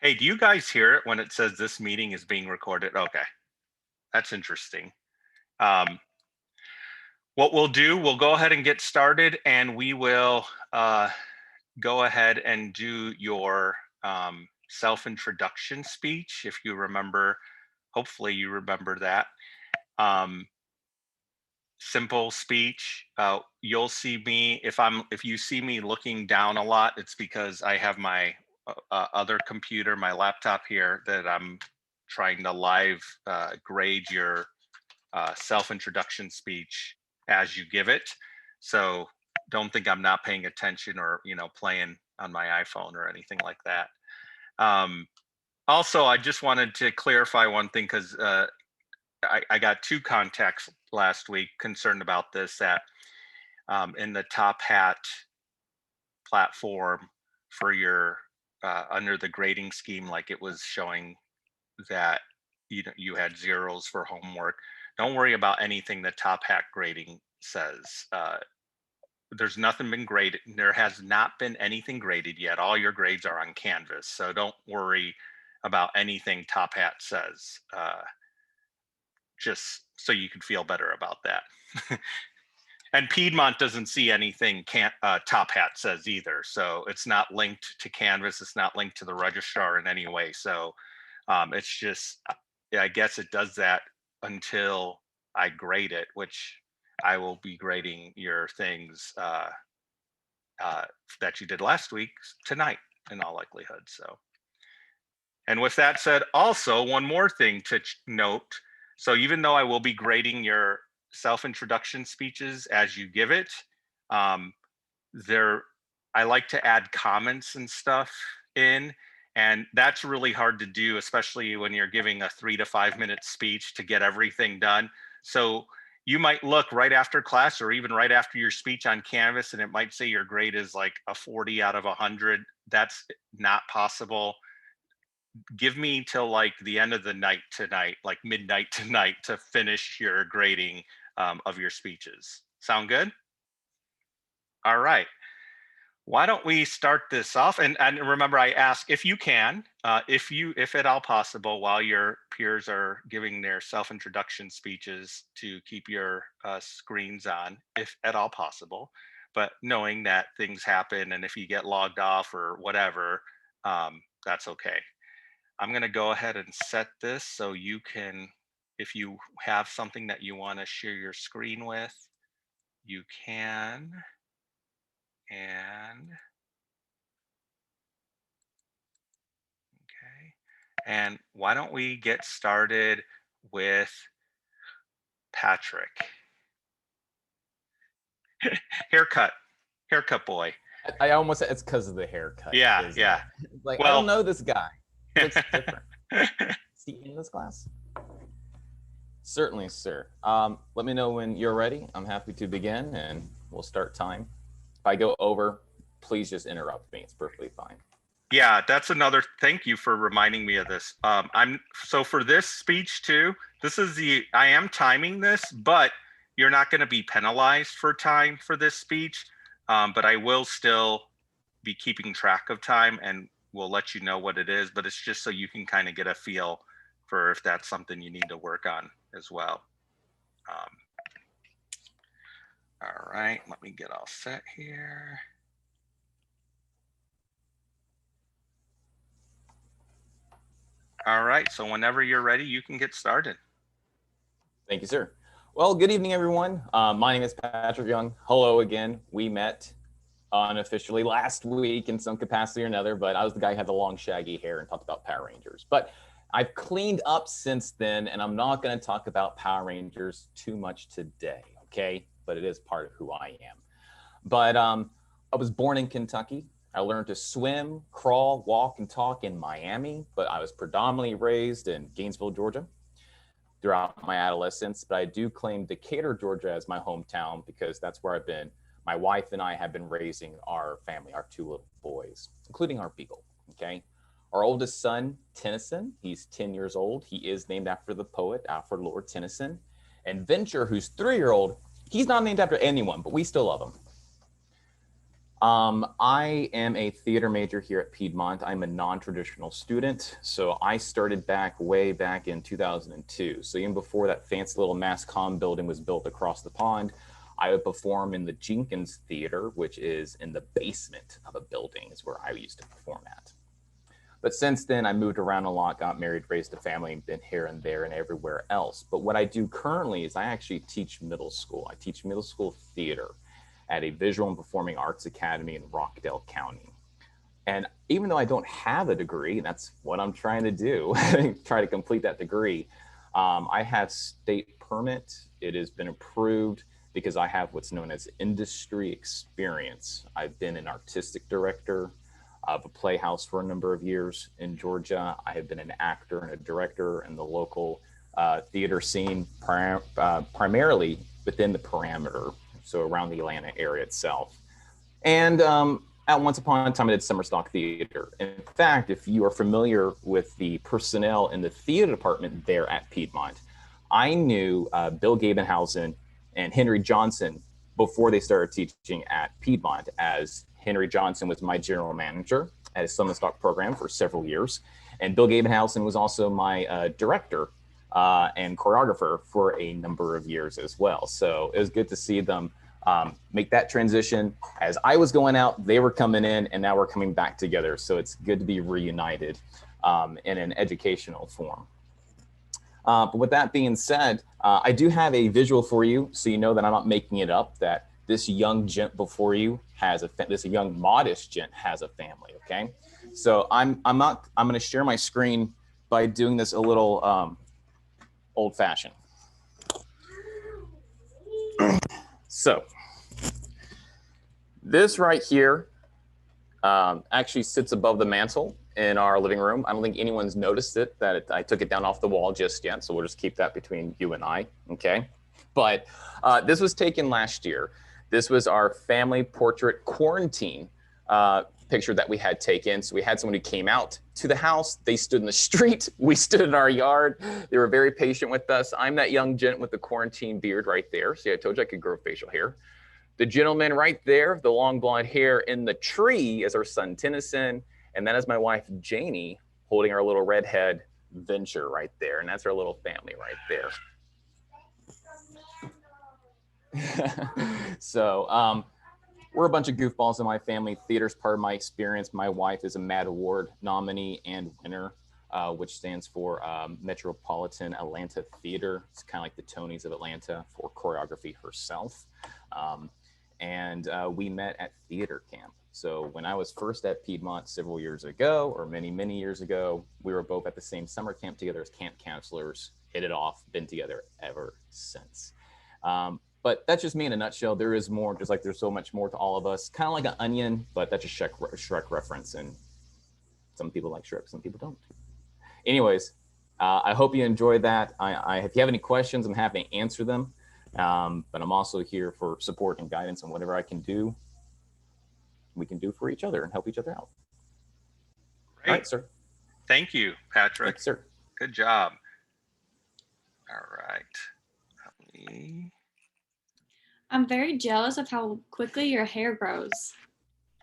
Hey, do you guys hear it when it says this meeting is being recorded? Okay, that's interesting. Um, what we'll do, we'll go ahead and get started, and we will go ahead and do your self-introduction speech. If you remember, hopefully you remember that. Um, Simple speech. You'll see me if you see me looking down a lot, it's because I have my other computer, my laptop here that I'm trying to live grade your self-introduction speech as you give it. So don't think I'm not paying attention or playing on my iPhone or anything like that. Um, Also, I just wanted to clarify one thing because I got two contacts last week concerned about this that in the Top Hat platform for your under the grading scheme, like it was showing that you had zeros for homework. Don't worry about anything the Top Hat grading says. There's nothing been graded. There has not been anything graded yet. All your grades are on Canvas, so don't worry about anything Top Hat says. Just so you can feel better about that. And Piedmont doesn't see anything Top Hat says either. So it's not linked to Canvas. It's not linked to the registrar in any way. So it's just, I guess it does that until I grade it, which I will be grading your things that you did last week tonight in all likelihood. So, and with that said, also one more thing to note. So even though I will be grading your self-introduction speeches as you give it, um, I like to add comments and stuff in, and that's really hard to do, especially when you're giving a 3 to 5 minute speech to get everything done. So you might look right after class or even right after your speech on Canvas, and it might say your grade is like a 40 out of 100. That's not possible. Give me till like the end of the night tonight, like midnight tonight, to finish your grading of your speeches. Sound good? All right. Why don't we start this off? And remember, I ask if you can, if at all possible, while your peers are giving their self-introduction speeches, to keep your screens on, if at all possible. But knowing that things happen, and if you get logged off or whatever, that's okay. I'm going to go ahead and set this so you can, if you have something that you want to share your screen with, you can. And okay. And why don't we get started with Patrick? Haircut, haircut boy. I almost said it's because of the haircut. Yeah, yeah. Like, well, I don't know this guy. He looks different. Is he in this class? Certainly, sir. Let me know when you're ready. I'm happy to begin, and we'll start time. If I go over, please just interrupt me. It's perfectly fine. Yeah, that's another. Thank you for reminding me of this. So for this speech too. I am timing this, but you're not going to be penalized for time for this speech. But I will still be keeping track of time, and we'll let you know what it is. But it's just so you can kind of get a feel for if that's something you need to work on as well. All right, let me get all set here. All right, so whenever you're ready, you can get started. Thank you, sir. Well, good evening, everyone. My name is Patrick Young. Hello again. We met unofficially last week in some capacity or another, but I was the guy who had the long shaggy hair and talked about Power Rangers. But I've cleaned up since then, and I'm not going to talk about Power Rangers too much today, okay? But it is part of who I am. But I was born in Kentucky. I learned to swim, crawl, walk, and talk in Miami, but I was predominantly raised in Gainesville, Georgia throughout my adolescence. But I do claim Decatur, Georgia as my hometown because that's where I've been. My wife and I have been raising our family, our two little boys, including our beagle, okay? Our oldest son, Tennyson, he's 10 years old. He is named after the poet, Alfred Lord Tennyson. And Venture, who's 3-year-old, he's not named after anyone, but we still love him. I am a theater major here at Piedmont. I'm a non-traditional student. So I started way back in 2002. So even before that fancy little mass comm building was built across the pond, I would perform in the Jenkins Theater, which is in the basement of a building is where I used to perform at. But since then, I moved around a lot, got married, raised a family, been here and there and everywhere else. But what I do currently is I actually teach middle school. I teach middle school theater at a Visual and Performing Arts Academy in Rockdale County. And even though I don't have a degree, that's what I'm trying to do, try to complete that degree. I have state permit. It has been approved because I have what's known as industry experience. I've been an artistic director of a playhouse for a number of years in Georgia. I have been an actor and a director in the local theater scene, primarily within the parameter, so around the Atlanta area itself. And at once upon a time, I did summer stock theater. In fact, if you are familiar with the personnel in the theater department there at Piedmont, I knew Bill Gabenhausen and Henry Johnson before they started teaching at Piedmont, as Henry Johnson was my general manager at a summer stock program for several years. And Bill Gabenhausen was also my director and choreographer for a number of years as well. So it was good to see them make that transition. As I was going out, they were coming in, and now we're coming back together. So it's good to be reunited in an educational form. But with that being said, I do have a visual for you, so you know that I'm not making it up, that this young gent before you has this young modest gent has a family, okay? So I'm going to share my screen by doing this a little old fashioned. So this right here actually sits above the mantle in our living room. I don't think anyone's noticed it, that I took it down off the wall just yet. So we'll just keep that between you and I, okay? But this was taken last year. This was our family portrait quarantine picture that we had taken. So we had someone who came out to the house. They stood in the street. We stood in our yard. They were very patient with us. I'm that young gent with the quarantine beard right there. See, I told you I could grow facial hair. The gentleman right there, the long blonde hair in the tree, is our son Tennyson. And that is my wife, Janie, holding our little redhead Venture right there. And that's our little family right there. So we're a bunch of goofballs in my family. Theater's part of my experience. My wife is a MAD Award nominee and winner, which stands for Metropolitan Atlanta Theater. It's kind of like the Tonys of Atlanta for choreography herself. And we met at theater camp. So when I was first at Piedmont several years ago, or many, many years ago, we were both at the same summer camp together as camp counselors, hit it off, been together ever since. But that's just me in a nutshell. There is more, just like there's so much more to all of us, kind of like an onion, but that's a Shrek reference. And some people like Shrek, some people don't. Anyways, I hope you enjoyed that. If you have any questions, I'm happy to answer them. But I'm also here for support and guidance, and whatever I can do, we can do for each other and help each other out. Great. All right, sir. Thank you, Patrick. Thanks, sir. Good job. All right. I'm very jealous of how quickly your hair grows.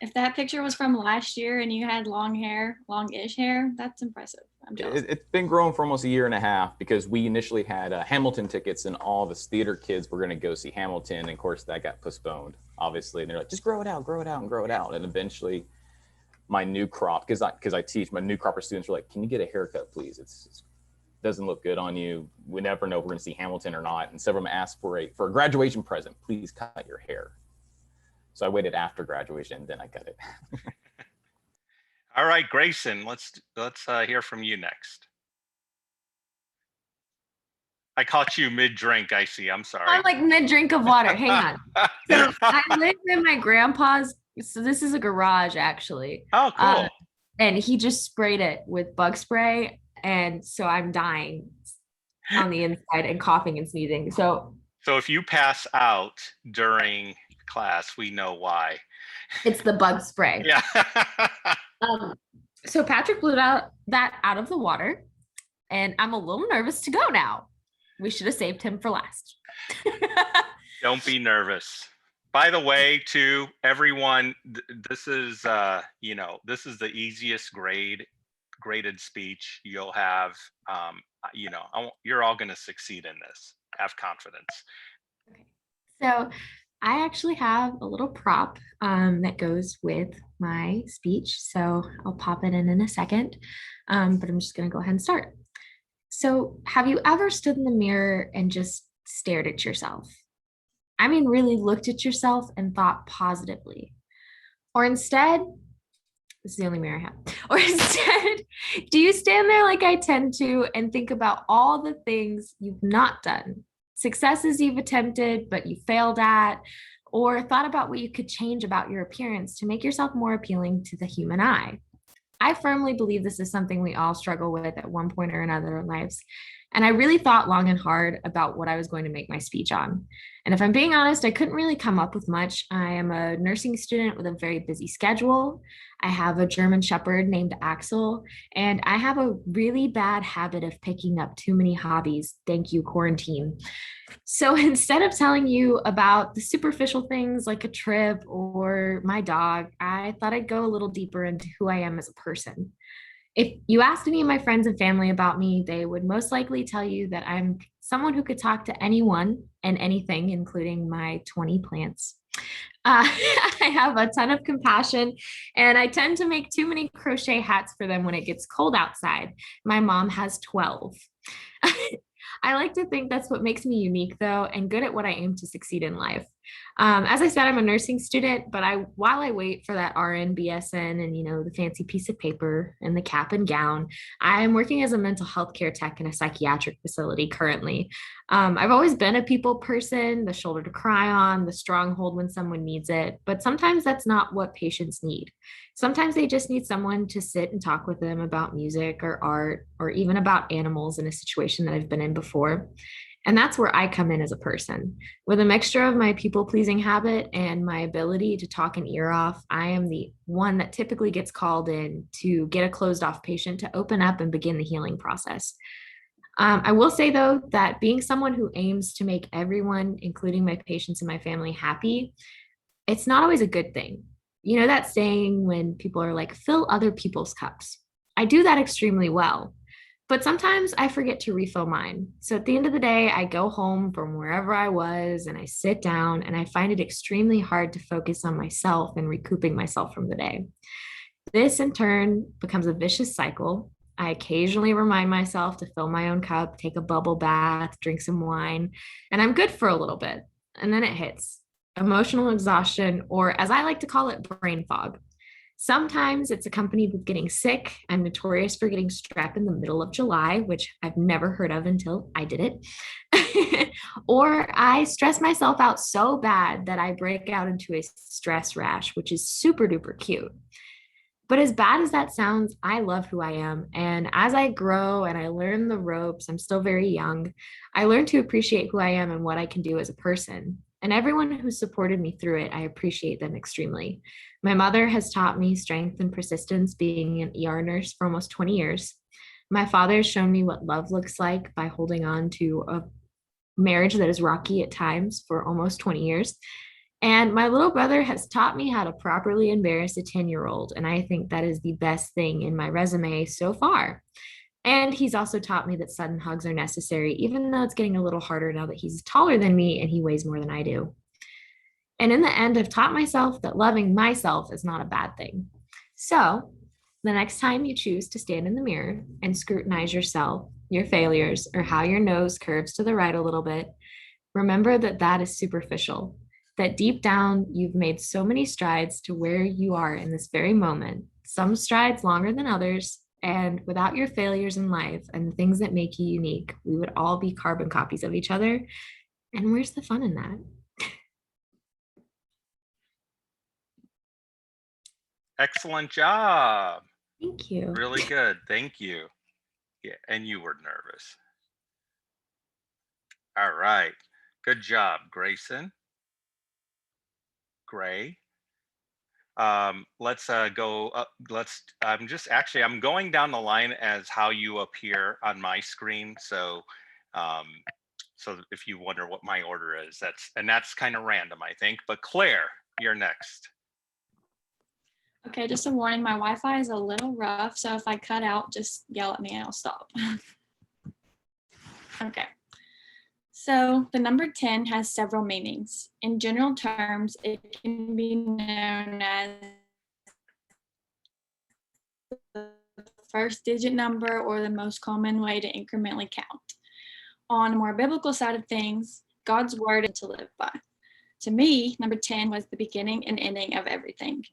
If that picture was from last year and you had long hair, long-ish hair, that's impressive. I'm jealous. It's been growing for almost a year and a half because we initially had Hamilton tickets and all the theater kids were going to go see Hamilton. And of course that got postponed, obviously. And they're like, just grow it out, and grow it out. And eventually my new crop, because I teach, my new cropper students are like, can you get a haircut, please? It doesn't look good on you. We never know if we're going to see Hamilton or not. And several of them asked for a graduation present, please cut your hair. So I waited after graduation and then I cut it. All right, Grayson, let's hear from you next. I caught you mid-drink, I see. I'm sorry. I'm like mid-drink of water. Hang on. So I live in my grandpa's, so this is a garage actually. Oh, cool. And he just sprayed it with bug spray. And so I'm dying on the inside and coughing and sneezing. So if you pass out during class, we know why. It's the bug spray. Yeah. So Patrick blew that out of the water, and I'm a little nervous to go now. We should have saved him for last. Don't be nervous. By the way, to everyone, this is this is the easiest graded speech you'll have. You're all going to succeed in this. Have confidence. Okay. So I actually have a little prop that goes with my speech. So I'll pop it in a second, but I'm just going to go ahead and start. So have you ever stood in the mirror and just stared at yourself? I mean, really looked at yourself and thought positively. Or instead, this is the only mirror I have. Or instead, do you stand there like I tend to and think about all the things you've not done, successes you've attempted but you failed at, or thought about what you could change about your appearance to make yourself more appealing to the human eye? I firmly believe this is something we all struggle with at one point or another in lives. And I really thought long and hard about what I was going to make my speech on. And if I'm being honest, I couldn't really come up with much. I am a nursing student with a very busy schedule. I have a German Shepherd named Axel, and I have a really bad habit of picking up too many hobbies. Thank you, quarantine. So instead of telling you about the superficial things like a trip or my dog, I thought I'd go a little deeper into who I am as a person. If you asked any of my friends and family about me, they would most likely tell you that I'm someone who could talk to anyone and anything, including my 20 plants. I have a ton of compassion, and I tend to make too many crochet hats for them when it gets cold outside. My mom has 12. I like to think that's what makes me unique, though, and good at what I aim to succeed in life. As I said, I'm a nursing student, but while I wait for that RN, BSN, and the fancy piece of paper and the cap and gown, I'm working as a mental health care tech in a psychiatric facility currently. I've always been a people person, the shoulder to cry on, the stronghold when someone needs it, but sometimes that's not what patients need. Sometimes they just need someone to sit and talk with them about music or art or even about animals in a situation that I've been in before. And that's where I come in as a person. With a mixture of my people pleasing habit and my ability to talk an ear off, I am the one that typically gets called in to get a closed off patient to open up and begin the healing process. I will say, though, that being someone who aims to make everyone, including my patients and my family, happy, it's not always a good thing. You know that saying when people are like, fill other people's cups. I do that extremely well. But sometimes I forget to refill mine. So at the end of the day, I go home from wherever I was and I sit down and I find it extremely hard to focus on myself and recouping myself from the day. This in turn becomes a vicious cycle. I occasionally remind myself to fill my own cup, take a bubble bath, drink some wine, and I'm good for a little bit. And then it hits emotional exhaustion, or as I like to call it, brain fog. Sometimes it's accompanied with getting sick. I'm notorious for getting strep in the middle of July, which I've never heard of until I did it. Or I stress myself out so bad that I break out into a stress rash, which is super duper cute. But as bad as that sounds, I love who I am. And as I grow and I learn the ropes, I'm still very young, I learn to appreciate who I am and what I can do as a person. And everyone who supported me through it, I appreciate them extremely. My mother has taught me strength and persistence being an ER nurse for almost 20 years. My father has shown me what love looks like by holding on to a marriage that is rocky at times for almost 20 years. And my little brother has taught me how to properly embarrass a 10-year-old. And I think that is the best thing in my resume so far. And he's also taught me that sudden hugs are necessary, even though it's getting a little harder now that he's taller than me and he weighs more than I do. And in the end, I've taught myself that loving myself is not a bad thing. So the next time you choose to stand in the mirror and scrutinize yourself, your failures, or how your nose curves to the right a little bit, remember that that is superficial. That deep down, you've made so many strides to where you are in this very moment, some strides longer than others. And without your failures in life and the things that make you unique, we would all be carbon copies of each other. And where's the fun in that? Excellent job. Thank you. Really good. Thank you. Yeah, and you were nervous. All right. Good job, Grayson. Gray. Let's go up. I'm going down the line as how you appear on my screen. So So if you wonder what my order is, that's kind of random, I think. But Claire, you're next. Okay, just a warning, my Wi-Fi is a little rough, so if I cut out, just yell at me and I'll stop. Okay. So the number 10 has several meanings. In general terms, it can be known as the first digit number or the most common way to incrementally count. On a more biblical side of things, God's word is to live by. To me, number 10 was the beginning and ending of everything.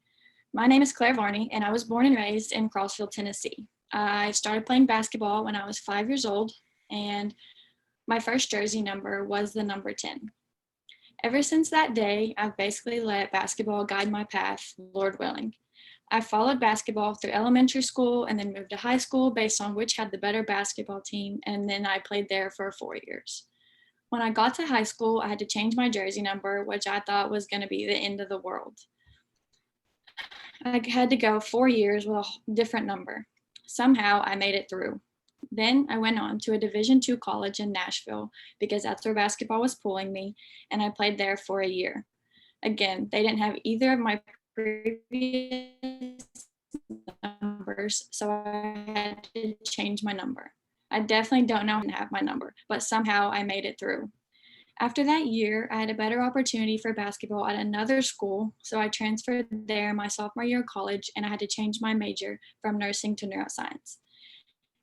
My name is Claire Varney, and I was born and raised in Crossville, Tennessee. I started playing basketball when I was 5 years old, and my first jersey number was the number 10. Ever since that day, I've basically let basketball guide my path, Lord willing. I followed basketball through elementary school and then moved to high school based on which had the better basketball team, and then I played there for 4 years. When I got to high school, I had to change my jersey number, which I thought was going to be the end of the world. I had to go 4 years with a different number. Somehow I made it through. Then I went on to a Division II college in Nashville because that's where basketball was pulling me, and I played there for a year. Again, they didn't have either of my previous numbers, so I had to change my number. I definitely don't know how to have my number, but somehow I made it through. After that year, I had a better opportunity for basketball at another school, so I transferred there my sophomore year of college, and I had to change my major from nursing to neuroscience.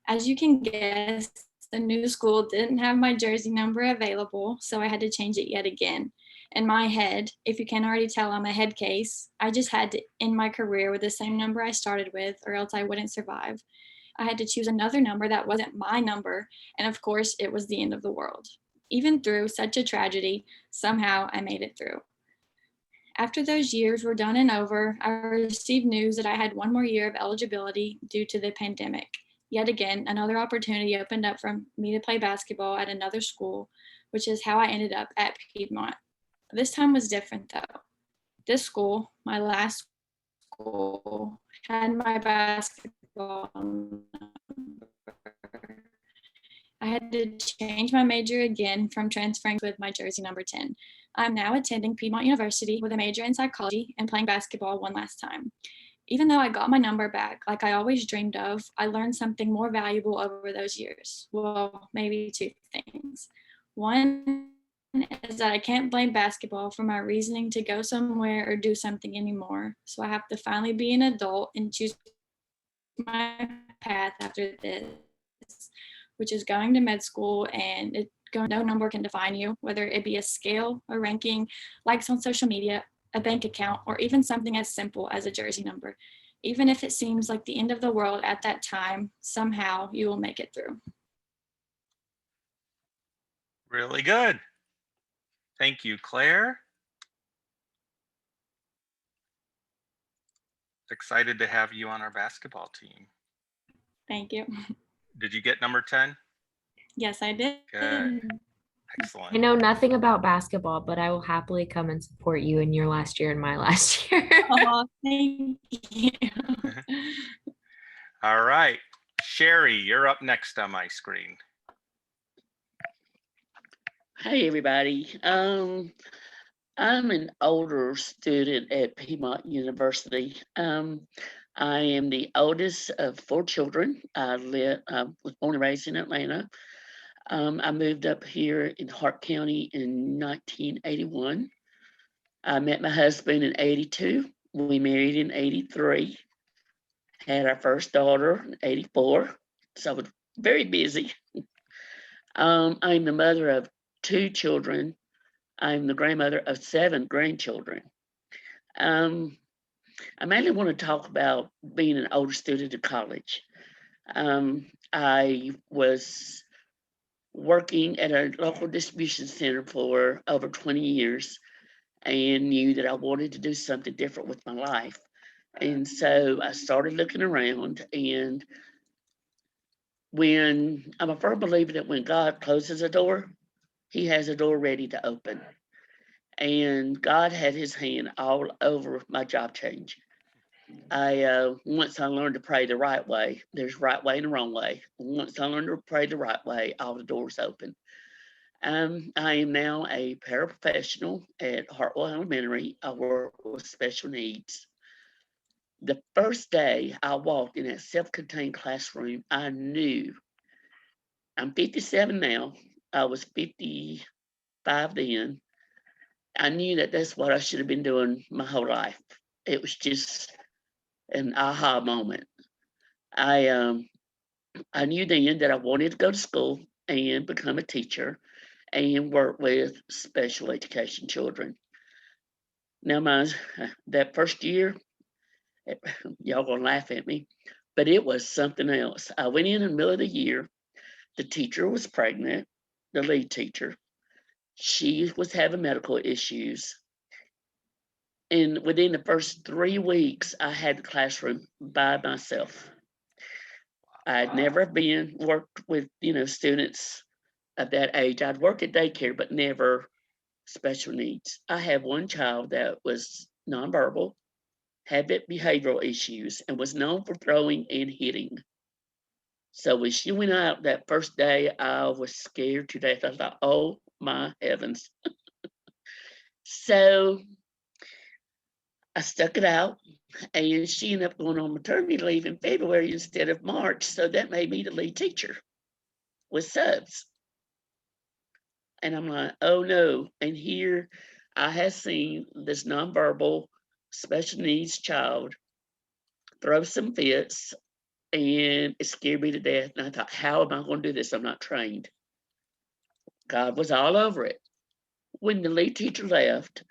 As you can guess, the new school didn't have my jersey number available, so I had to change it yet again. In my head, if you can't already tell, I'm a head case. I just had to end my career with the same number I started with, or else I wouldn't survive. I had to choose another number that wasn't my number, and of course, it was the end of the world. Even through such a tragedy, somehow I made it through. After those years were done and over, I received news that I had one more year of eligibility due to the pandemic. Yet again, another opportunity opened up for me to play basketball at another school, which is how I ended up at Piedmont. This time was different though. This school, my last school, had my basketball number. I had to change my major again from transferring with my jersey number 10. I'm now attending Piedmont University with a major in psychology and playing basketball one last time. Even though I got my number back, like I always dreamed of, I learned something more valuable over those years. Well, maybe two things. One is that I can't blame basketball for my reasoning to go somewhere or do something anymore. So I have to finally be an adult and choose my path after this, which is going to med school, and no number can define you, whether it be a scale, a ranking, likes on social media, a bank account, or even something as simple as a jersey number. Even if it seems like the end of the world at that time, somehow you will make it through. Really good. Thank you, Claire. Excited to have you on our basketball team. Thank you. Did you get number 10? Yes, I did. Good. I Excellent. know nothing about basketball, but I will happily come and support you in your last year and my last year. Oh, thank you. All right. Sherry, you're up next on my screen. Hey everybody. I'm an older student at Piedmont University. I am the oldest of 4 children. I was born and raised in Atlanta. I moved up here in Hart County in 1981. I met my husband in 82. We married in 83. Had our first daughter in 84. So I was very busy. I'm the mother of 2 children. I'm the grandmother of 7 grandchildren. I mainly want to talk about being an older student at college. I was working at a local distribution center for over 20 years and knew that I wanted to do something different with my life. And so I started looking around, and when I'm a firm believer that when God closes a door, he has a door ready to open. And God had his hand all over my job change. Once I learned to pray the right way, there's right way and the wrong way. Once I learned to pray the right way, all the doors open. I am now a paraprofessional at Hartwell Elementary. I work with special needs. The first day I walked in that self-contained classroom, I knew I'm 57 now. I was 55 then. I knew that that's what I should have been doing my whole life. It was just an aha moment. I I knew then that I wanted to go to school and become a teacher and work with special education children. Now, that first year, y'all gonna laugh at me, but it was something else. I went in the middle of the year. The teacher was pregnant, the lead teacher. She was having medical issues. And within the first 3 weeks, I had the classroom by myself. I had never been worked with, students of that age. I'd worked at daycare, but never special needs. I have one child that was nonverbal, had behavioral issues, and was known for throwing and hitting. So when she went out that first day, I was scared to death. I thought, oh my heavens. So I stuck it out, and she ended up going on maternity leave in February instead of March. So that made me the lead teacher with subs. And I'm like, oh no. And here I have seen this nonverbal special needs child throw some fits, and it scared me to death. And I thought, how am I going to do this? I'm not trained. God was all over it. When the lead teacher left,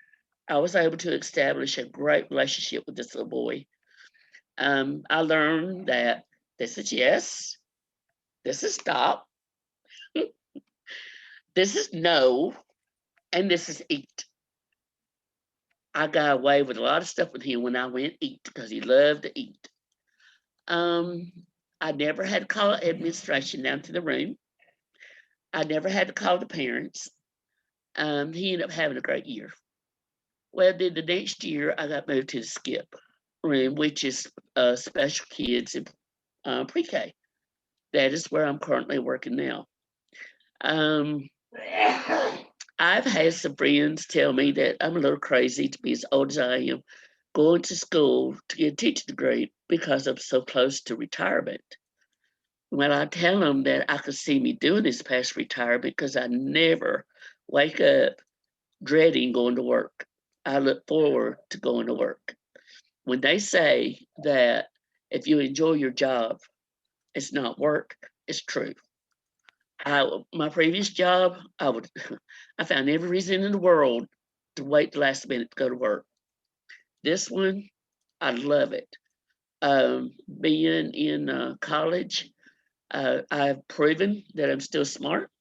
I was able to establish a great relationship with this little boy. I learned that this is yes, this is stop, this is no, and this is eat. I got away with a lot of stuff with him when I went eat because he loved to eat. I never had to call administration down to the room. I never had to call the parents. He ended up having a great year. Well, then the next year I got moved to the skip room, which is special kids in pre-K. That is where I'm currently working now. I've had some friends tell me that I'm a little crazy to be as old as I am, going to school to get a teaching degree because I'm so close to retirement. When I tell them that I could see me doing this past retirement because I never wake up dreading going to work. I look forward to going to work. When they say that if you enjoy your job, it's not work, it's true. My previous job, I found every reason in the world to wait the last minute to go to work. This one, I love it. Being in college, I've proven that I'm still smart.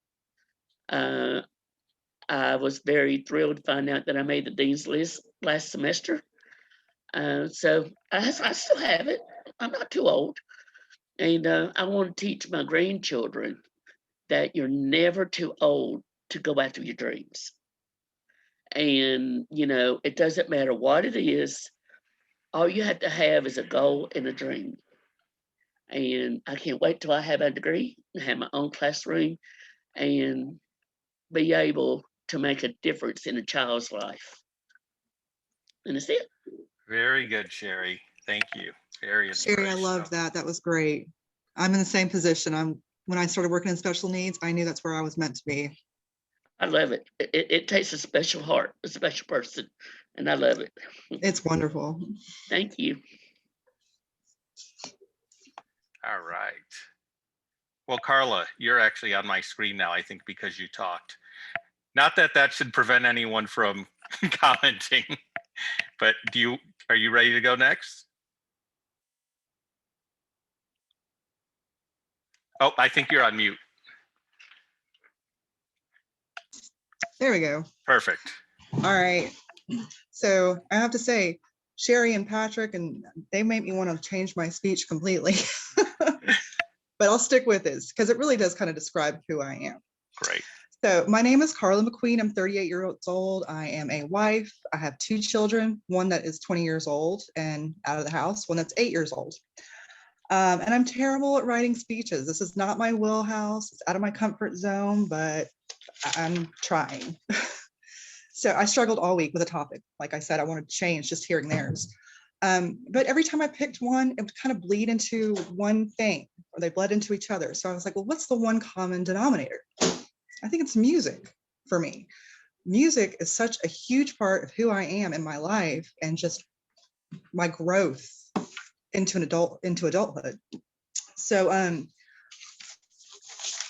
I was very thrilled to find out that I made the dean's list last semester. So I still have it. I'm not too old. And I want to teach my grandchildren that you're never too old to go after your dreams. And, it doesn't matter what it is. All you have to have is a goal and a dream. And I can't wait till I have a degree and have my own classroom and be able to make a difference in a child's life. And that's it. Very good, Sherry. Thank you. Very Sherry, I loved that. That was great. I'm in the same position. When I started working in special needs, I knew that's where I was meant to be. I love it. It takes a special heart, a special person, and I love it. It's wonderful. Thank you. All right. Well, Carla, you're actually on my screen now, I think, because you talked. Not that that should prevent anyone from commenting, but are you ready to go next? Oh, I think you're on mute. There we go. Perfect. All right. So I have to say, Sherry and Patrick, and they made me want to change my speech completely. But I'll stick with this because it really does kind of describe who I am. Great. So my name is Carla McQueen. I'm 38 years old. I am a wife. I have 2 children, one that is 20 years old and out of the house, one that's 8 years old. And I'm terrible at writing speeches. This is not my wheelhouse. It's out of my comfort zone, but I'm trying. So I struggled all week with a topic. Like I said, I wanted to change just hearing theirs. But every time I picked one, it would kind of bleed into one thing, or they bled into each other. So I was like, well, what's the one common denominator? I think it's music for me. Music is such a huge part of who I am in my life and just my growth into adulthood. So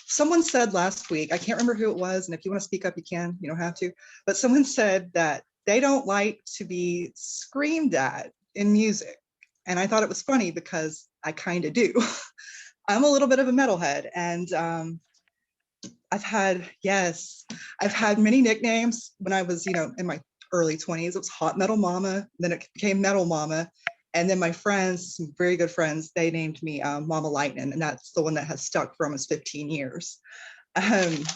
someone said last week, I can't remember who it was, and if you want to speak up, you can, you don't have to, but someone said that they don't like to be screamed at in music. And I thought it was funny because I kind of do. I'm a little bit of a metalhead, and I've had many nicknames when I was, in my early 20s. It was Hot Metal Mama, then it became Metal Mama. And then my friends, some very good friends, they named me Mama Lightning, and that's the one that has stuck for almost 15 years. But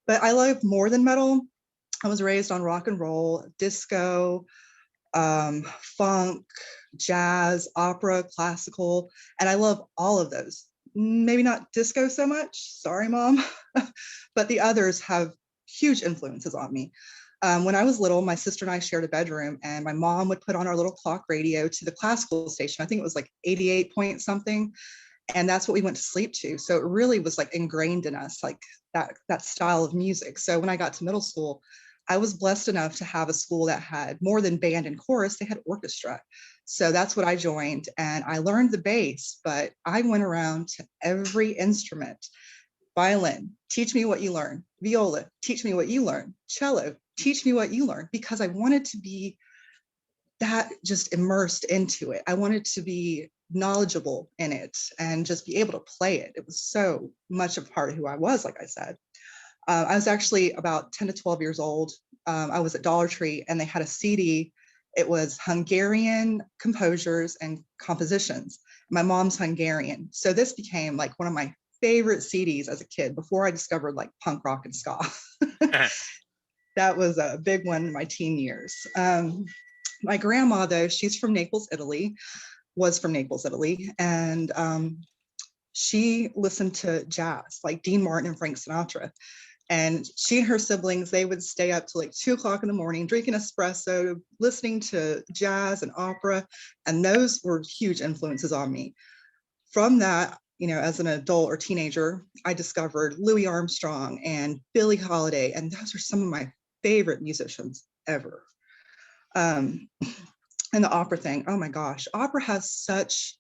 I love more than metal. I was raised on rock and roll, disco, funk, jazz, opera, classical, and I love all of those. Maybe not disco so much, sorry, Mom, but the others have huge influences on me. When I was little, my sister and I shared a bedroom, and my mom would put on our little clock radio to the classical station. I think it was like 88 point something. And that's what we went to sleep to. So it really was like ingrained in us, like that style of music. So when I got to middle school, I was blessed enough to have a school that had more than band and chorus, they had orchestra. So that's what I joined, and I learned the bass, but I went around to every instrument. Violin, teach me what you learn. Viola, teach me what you learn. Cello, teach me what you learn, because I wanted to be that just immersed into it. I wanted to be knowledgeable in it and just be able to play it. It was so much a part of who I was, like I said. I was actually about 10 to 12 years old. I was at Dollar Tree, and they had a CD. It was Hungarian composers and compositions. My mom's Hungarian. So this became like one of my favorite CDs as a kid before I discovered like punk rock and ska. That was a big one in my teen years. My grandma, though, she's from Naples, Italy, was from Naples, Italy. And she listened to jazz, like Dean Martin and Frank Sinatra. And she and her siblings, they would stay up till like 2 o'clock in the morning, drinking espresso, listening to jazz and opera. And those were huge influences on me. From that, as an adult or teenager, I discovered Louis Armstrong and Billie Holiday. And those are some of my favorite musicians ever. And the opera thing, oh my gosh, opera has such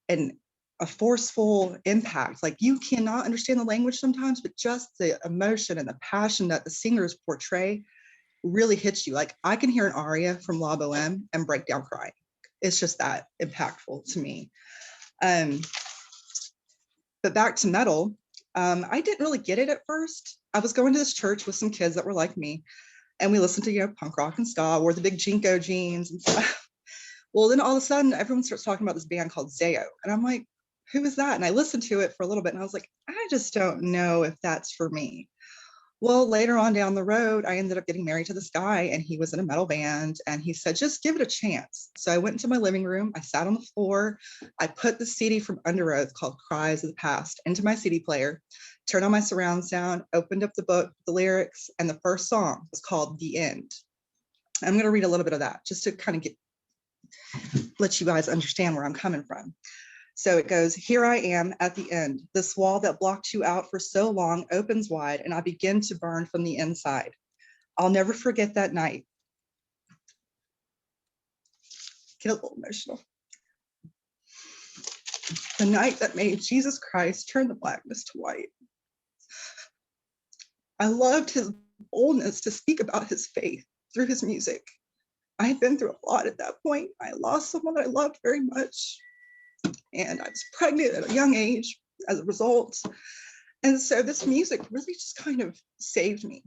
a forceful impact. Like, you cannot understand the language sometimes, but just the emotion and the passion that the singers portray really hits you. Like, I can hear an aria from La Boheme and break down crying. It's just that impactful to me. But back to metal, I didn't really get it at first. I was going to this church with some kids that were like me, and we listened to punk rock and ska, wore the big Jinko jeans and stuff. Well, then all of a sudden, everyone starts talking about this band called Zayo, and I'm like, who is that? And I listened to it for a little bit, and I was like, I just don't know if that's for me. Well, later on down the road, I ended up getting married to this guy, and he was in a metal band, and he said, just give it a chance. So I went into my living room, I sat on the floor, I put the CD from Under Oath called Cries of the Past into my CD player, turned on my surround sound, opened up the book, the lyrics, and the first song was called The End. I'm going to read a little bit of that just to kind of let you guys understand where I'm coming from. So it goes, here I am at the end. This wall that blocked you out for so long opens wide, and I begin to burn from the inside. I'll never forget that night. Get a little emotional. The night that made Jesus Christ turn the blackness to white. I loved his boldness to speak about his faith through his music. I had been through a lot at that point. I lost someone that I loved very much. And I was pregnant at a young age as a result. And so this music really just kind of saved me.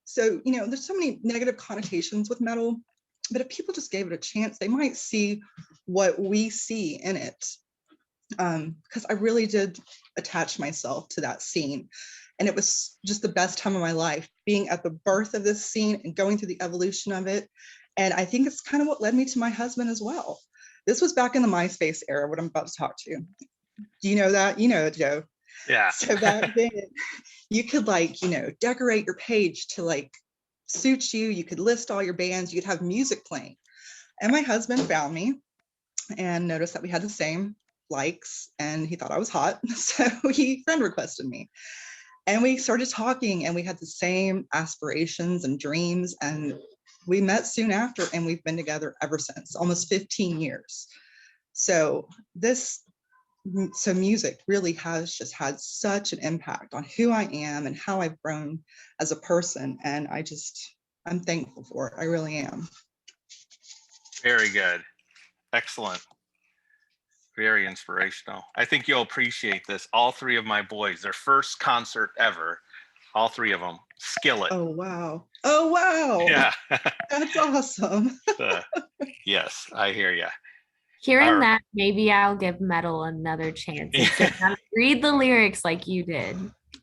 So, there's so many negative connotations with metal, but if people just gave it a chance, they might see what we see in it. Because I really did attach myself to that scene. And it was just the best time of my life, being at the birth of this scene and going through the evolution of it. And I think it's kind of what led me to my husband as well. This was back in the MySpace era, what I'm about to talk to. Do you know that? You know it, Joe. Yeah. So back then, you could like, decorate your page to like suit you. You could list all your bands. You could have music playing. And my husband found me and noticed that we had the same likes, and he thought I was hot. So he friend requested me. And we started talking, and we had the same aspirations and dreams. And we met soon after, and we've been together ever since, almost 15 years. So music really has just had such an impact on who I am and how I've grown as a person. And I'm thankful for it. I really am. Very good. Excellent. Very inspirational. I think you'll appreciate this. All three of my boys, their first concert ever, all three of them, Skillet. Oh, wow. Oh, wow. Yeah. That's awesome. Yes, I hear you. Hearing Our- that, maybe I'll give metal another chance. And sit down and read the lyrics like you did.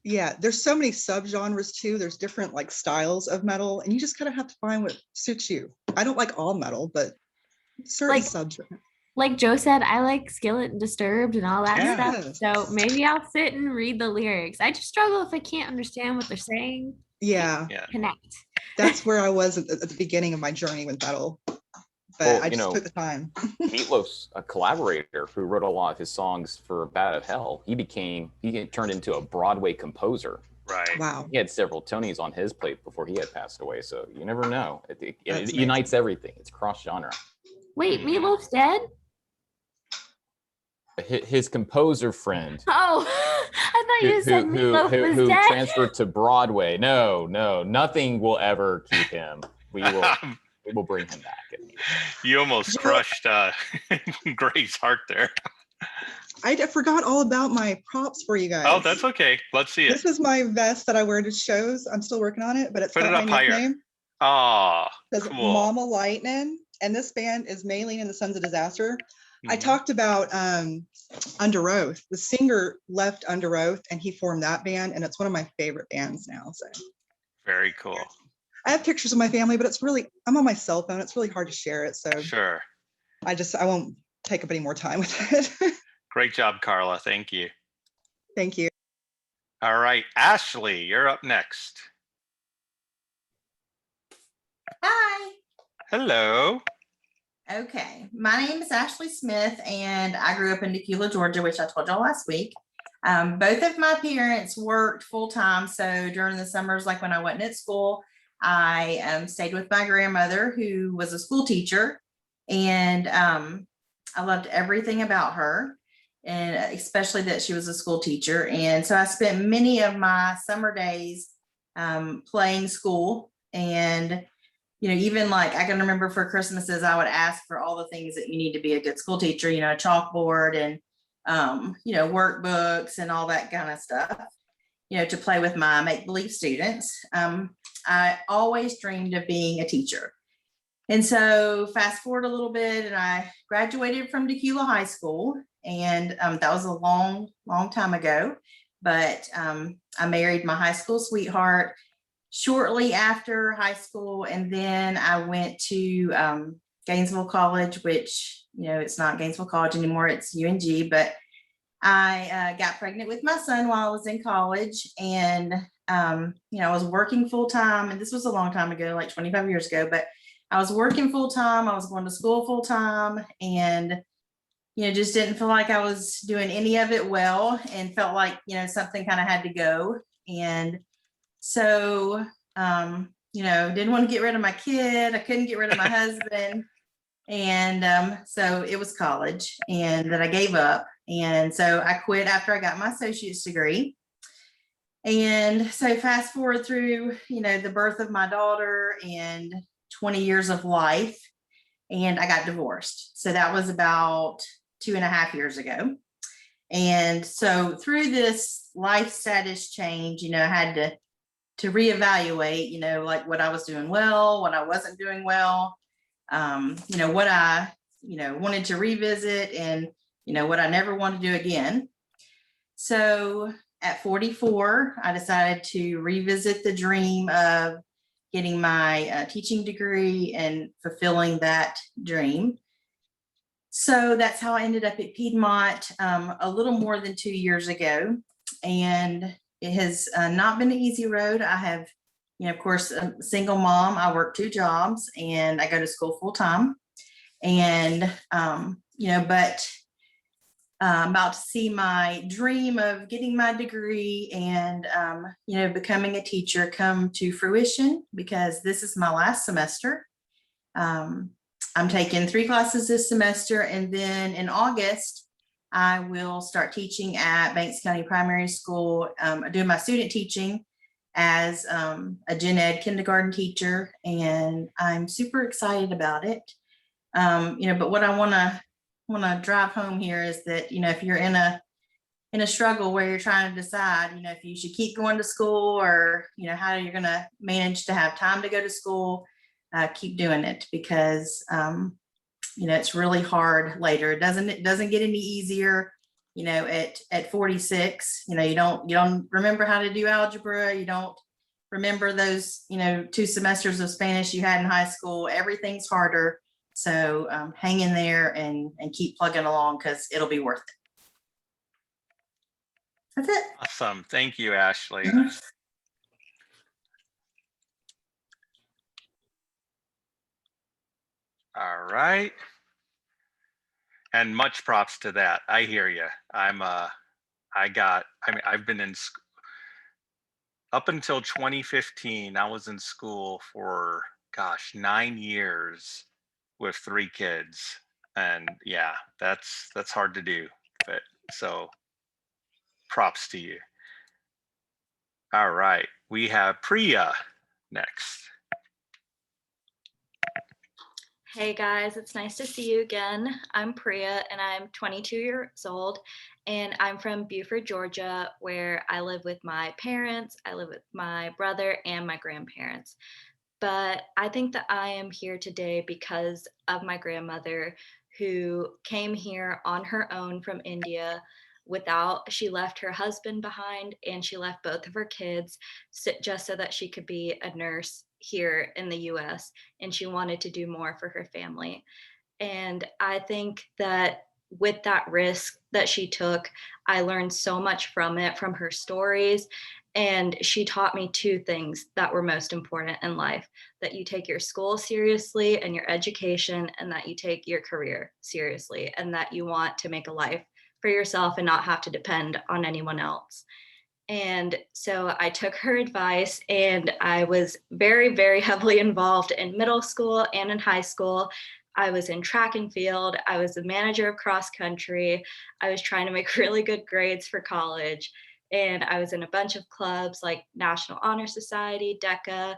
Yeah, there's so many subgenres too. There's different like styles of metal, and you just kind of have to find what suits you. I don't like all metal, but certain Like- subgenres. Like Joe said, I like Skillet and Disturbed and all that Yeah. stuff. So maybe I'll sit and read the lyrics. I just struggle if I can't understand what they're saying. Yeah, Yeah. Connect. that's where I was at the beginning of my journey with metal. But Well, I just took the time. Meatloaf's a collaborator who wrote a lot of his songs for Bat of Hell. He turned into a Broadway composer. Right. Wow. He had several Tonys on his plate before he had passed away. So you never know. It That's unites everything. It's cross genre. Wait, Meatloaf's dead? His composer friend Oh, I thought you said Meatloaf was who dead. transferred to Broadway. No, nothing will ever keep him. We will bring him back. You almost crushed Grace's heart there. I forgot all about my props for you guys. Oh, that's okay. Let's see it. This is my vest that I wear to shows. I'm still working on it, but it's Put got it my up higher. nickname. Oh, It says cool. Mama Lightning, and this band is Maylene and the Sons of Disaster. I Mhm. talked about Under Oath. The singer left Under Oath, and he formed that band, and it's one of my favorite bands now. So Very cool. I have pictures of my family, but I'm on my cell phone. It's really hard to share it. So Sure. I won't take up any more time with it. Great job, Carla. Thank you. Thank you. All right, Ashley, you're up next. Hi. Hello. Okay. My name is Ashley Smith, and I grew up in Tequila, Georgia, which I told y'all last week. Both of my parents worked full time. So during the summers, like when I wasn't at school, I stayed with my grandmother, who was a school teacher. And I loved everything about her, and especially that she was a school teacher. And so I spent many of my summer days playing school. And even like I can remember for Christmases, I would ask for all the things that you need to be a good school teacher, a chalkboard and, workbooks and all that kind of stuff, to play with my make-believe students. I always dreamed of being a teacher. And so fast forward a little bit, and I graduated from Tequila High School, and that was a long, long time ago. But I married my high school sweetheart shortly after high school, and then I went to Gainesville College, which it's not Gainesville College anymore, it's UNG. But I got pregnant with my son while I was in college, and I was working full time, and this was a long time ago, like 25 years ago. But I was working full time, I was going to school full time, and just didn't feel like I was doing any of it well, and felt like something kind of had to go. And so, didn't want to get rid of my kid. I couldn't get rid of my husband. And so it was college, and that I gave up. And so I quit after I got my associate's degree. And so fast forward through, the birth of my daughter and 20 years of life, and I got divorced. So that was about 2.5 years ago. And so through this life status change, I had to reevaluate, like what I was doing well, what I wasn't doing well, what I, wanted to revisit, and, what I never want to do again. So at 44, I decided to revisit the dream of getting my teaching degree and fulfilling that dream. So that's how I ended up at Piedmont a little more than 2 years ago. and it has not been an easy road. I have, of course, a single mom. I work 2 jobs and I go to school full time. And, but I'm about to see my dream of getting my degree and, becoming a teacher come to fruition, because this is my last semester. I'm taking 3 classes this semester, and then in August, I will start teaching at Banks County Primary School, doing my student teaching as a gen ed kindergarten teacher, and I'm super excited about it. But what I want to drive home here is that, if you're in a struggle where you're trying to decide, if you should keep going to school, or, how you're going to manage to have time to go to school, keep doing it, because, it's really hard later. It doesn't get any easier, at 46, you don't remember how to do algebra. You don't remember those, 2 semesters of Spanish you had in high school. Everything's harder. So hang in there and keep plugging along, because it'll be worth it. That's it. Awesome. Thank you, Ashley. All right. And much props to that. I hear you. I've been in school up until 2015. I was in school for, 9 years with 3 kids. And yeah, that's hard to do. But so props to you. All right. We have Priya next. Hey guys, it's nice to see you again. I'm Priya and I'm 22 years old, and I'm from Beaufort, Georgia, where I live with my parents, I live with my brother and my grandparents. But I think that I am here today because of my grandmother, who came here on her own from India she left her husband behind, and she left both of her kids just so that she could be a nurse here in the US, and she wanted to do more for her family. And I think that with that risk that she took, I learned so much from it, from her stories. And she taught me 2 things that were most important in life: that you take your school seriously and your education, and that you take your career seriously, and that you want to make a life for yourself and not have to depend on anyone else. And so I took her advice, and I was very, very heavily involved in middle school and in high school. I was in track and field. I was the manager of cross country. I was trying to make really good grades for college. And I was in a bunch of clubs like National Honor Society, DECA.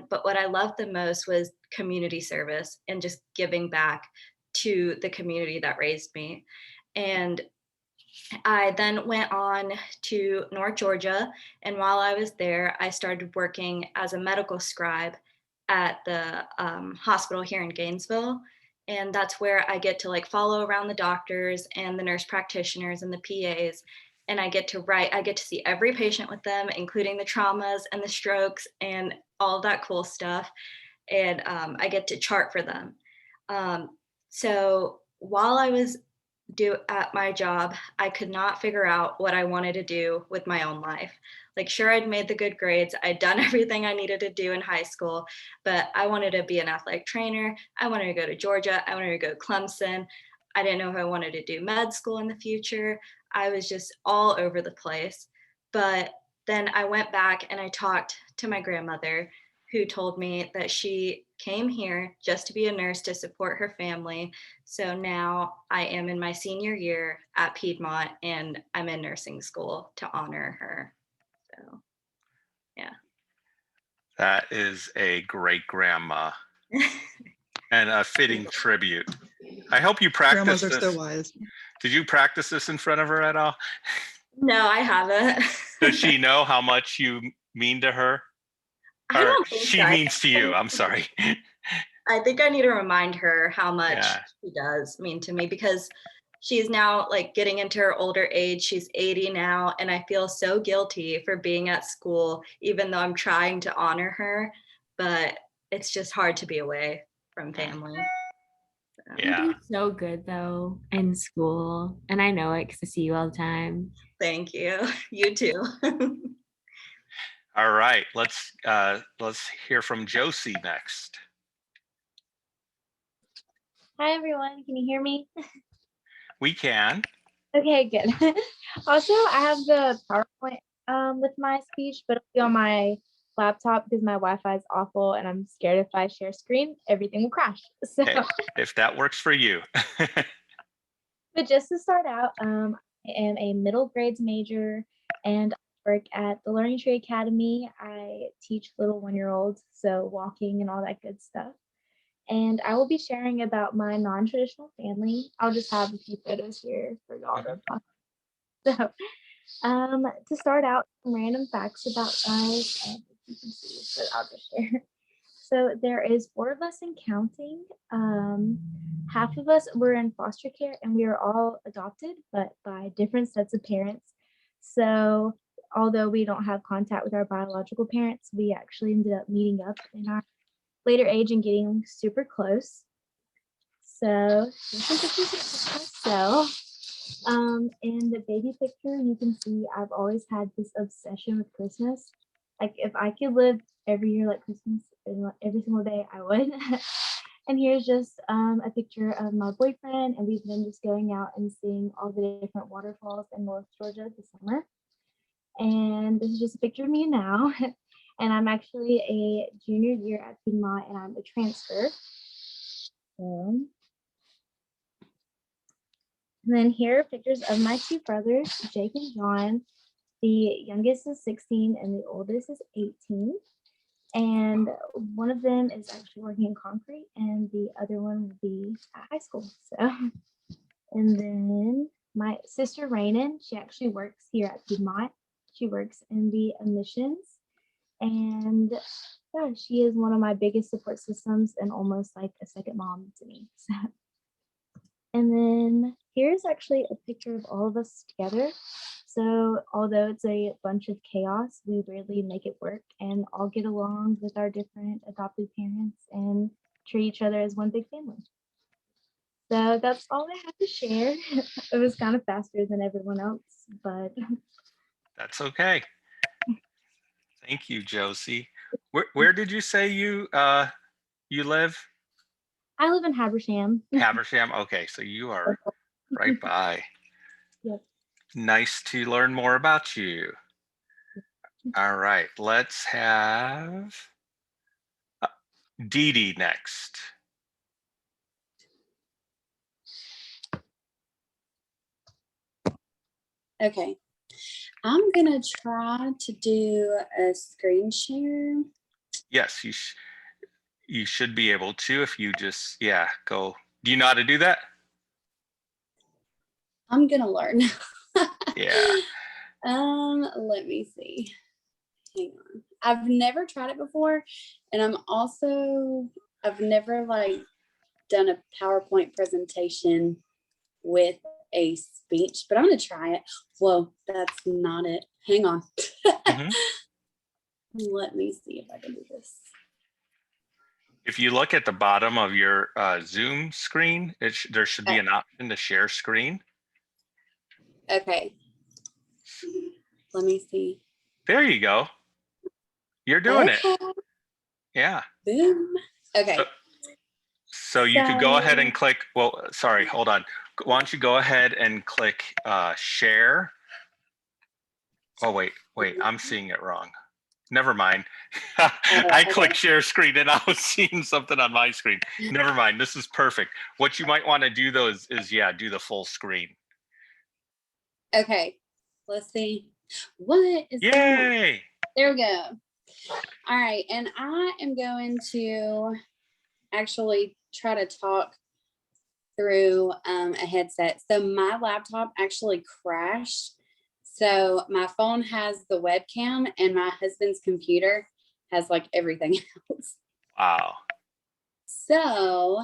But what I loved the most was community service and just giving back to the community that raised me. And I then went on to North Georgia, and while I was there, I started working as a medical scribe at the hospital here in Gainesville. And that's where I get to follow around the doctors and the nurse practitioners and the PAs. And I get to see every patient with them, including the traumas and the strokes and all of that cool stuff. And I get to chart for them. So while I was at my job, I could not figure out what I wanted to do with my own life. Sure, I'd made the good grades, I'd done everything I needed to do in high school, but I wanted to be an athletic trainer. I wanted to go to Georgia. I wanted to go to Clemson. I didn't know if I wanted to do med school in the future. I was just all over the place. But then I went back and I talked to my grandmother, who told me that she came here just to be a nurse to support her family. So now I am in my senior year at Piedmont, and I'm in nursing school to honor her. So, yeah. That is a great grandma and a fitting tribute. I hope you practice Grandmas are this. so wise. Did you practice this in front of her at all? No, I haven't. Does she know how much you mean to her? I Or don't think she so. means to you. I'm sorry. I think I need to remind her how much Yeah. she does mean to me, because she's now getting into her older age. She's 80 now, and I feel so guilty for being at school, even though I'm trying to honor her. But it's just hard to be away from family. So. You Yeah. do so good though in school, and I know it because I see you all the time. Thank you. You too. All right. Let's hear from Josie next. Hi everyone, can you hear me? We can. Okay, good. Also, I have the PowerPoint with my speech, but it'll be on my laptop because my Wi-Fi is awful and I'm scared if I share screen, everything will crash. So, Hey, if that works for you. but just to start out, I am a middle grades major and I work at the Learning Tree Academy. I teach little 1-year-olds, so walking and all that good stuff. And I will be sharing about my non-traditional family. I'll just have a few photos here for y'all to talk. So, to start out, some random facts about us, you can see, but I'll just share. So there is 4 of us and counting. Half of us were in foster care, and we are all adopted, but by different sets of parents. So although we don't have contact with our biological parents, we actually ended up meeting up in our later age and getting super close. So this is a picture of myself. In the baby picture, you can see I've always had this obsession with Christmas. Like if I could live every year like Christmas every single day, I would. And here's just a picture of my boyfriend, and we've been just going out and seeing all the different waterfalls in North Georgia this summer. And this is just a picture of me now. And I'm actually a junior year at Piedmont, and I'm a transfer. And then here are pictures of my 2 brothers, Jake and John. The youngest is 16 and the oldest is 18. And one of them is actually working in concrete and the other one will be at high school. So, and then my sister Rainin, she actually works here at Piedmont. She works in the admissions. And yeah, she is one of my biggest support systems and almost like a second mom to me. So. And then here's actually a picture of all of us together. So although it's a bunch of chaos, we really make it work and all get along with our different adopted parents and treat each other as one big family. So that's all I have to share. It was kind of faster than everyone else, but That's okay. Thank you, Josie. Where did you say you live? I live in Habersham. Habersham. Okay, so you are right by. Yep. Nice to learn more about you. All right, let's have Dee Dee next. Okay, I'm gonna try to do a screen share. Yes, you should be able to if you just, yeah, go. Do you know how to do that? I'm gonna learn. Yeah. Let me see. Hang on. I've never tried it before, and I've never like done a PowerPoint presentation with a speech, but I'm gonna try it. Whoa, that's not it. Hang on. Mhm. Let me see if I can do this. If you look at the bottom of your Zoom screen, there should be an option to share screen. Okay. Let me see. There you go. You're doing it. Yeah. Boom. Okay. So you could go ahead and click, well, sorry, hold on. Why don't you go ahead and click share? Oh, wait, I'm seeing it wrong. Never mind. I clicked share screen and I was seeing something on my screen. Never mind, this is perfect. What you might want to do though is yeah, do the full screen. Okay, let's see. What is going on? Yay! There we go. All right, and I am going to actually try to talk through a headset. So my laptop actually crashed. So my phone has the webcam and my husband's computer has like everything else. Wow. So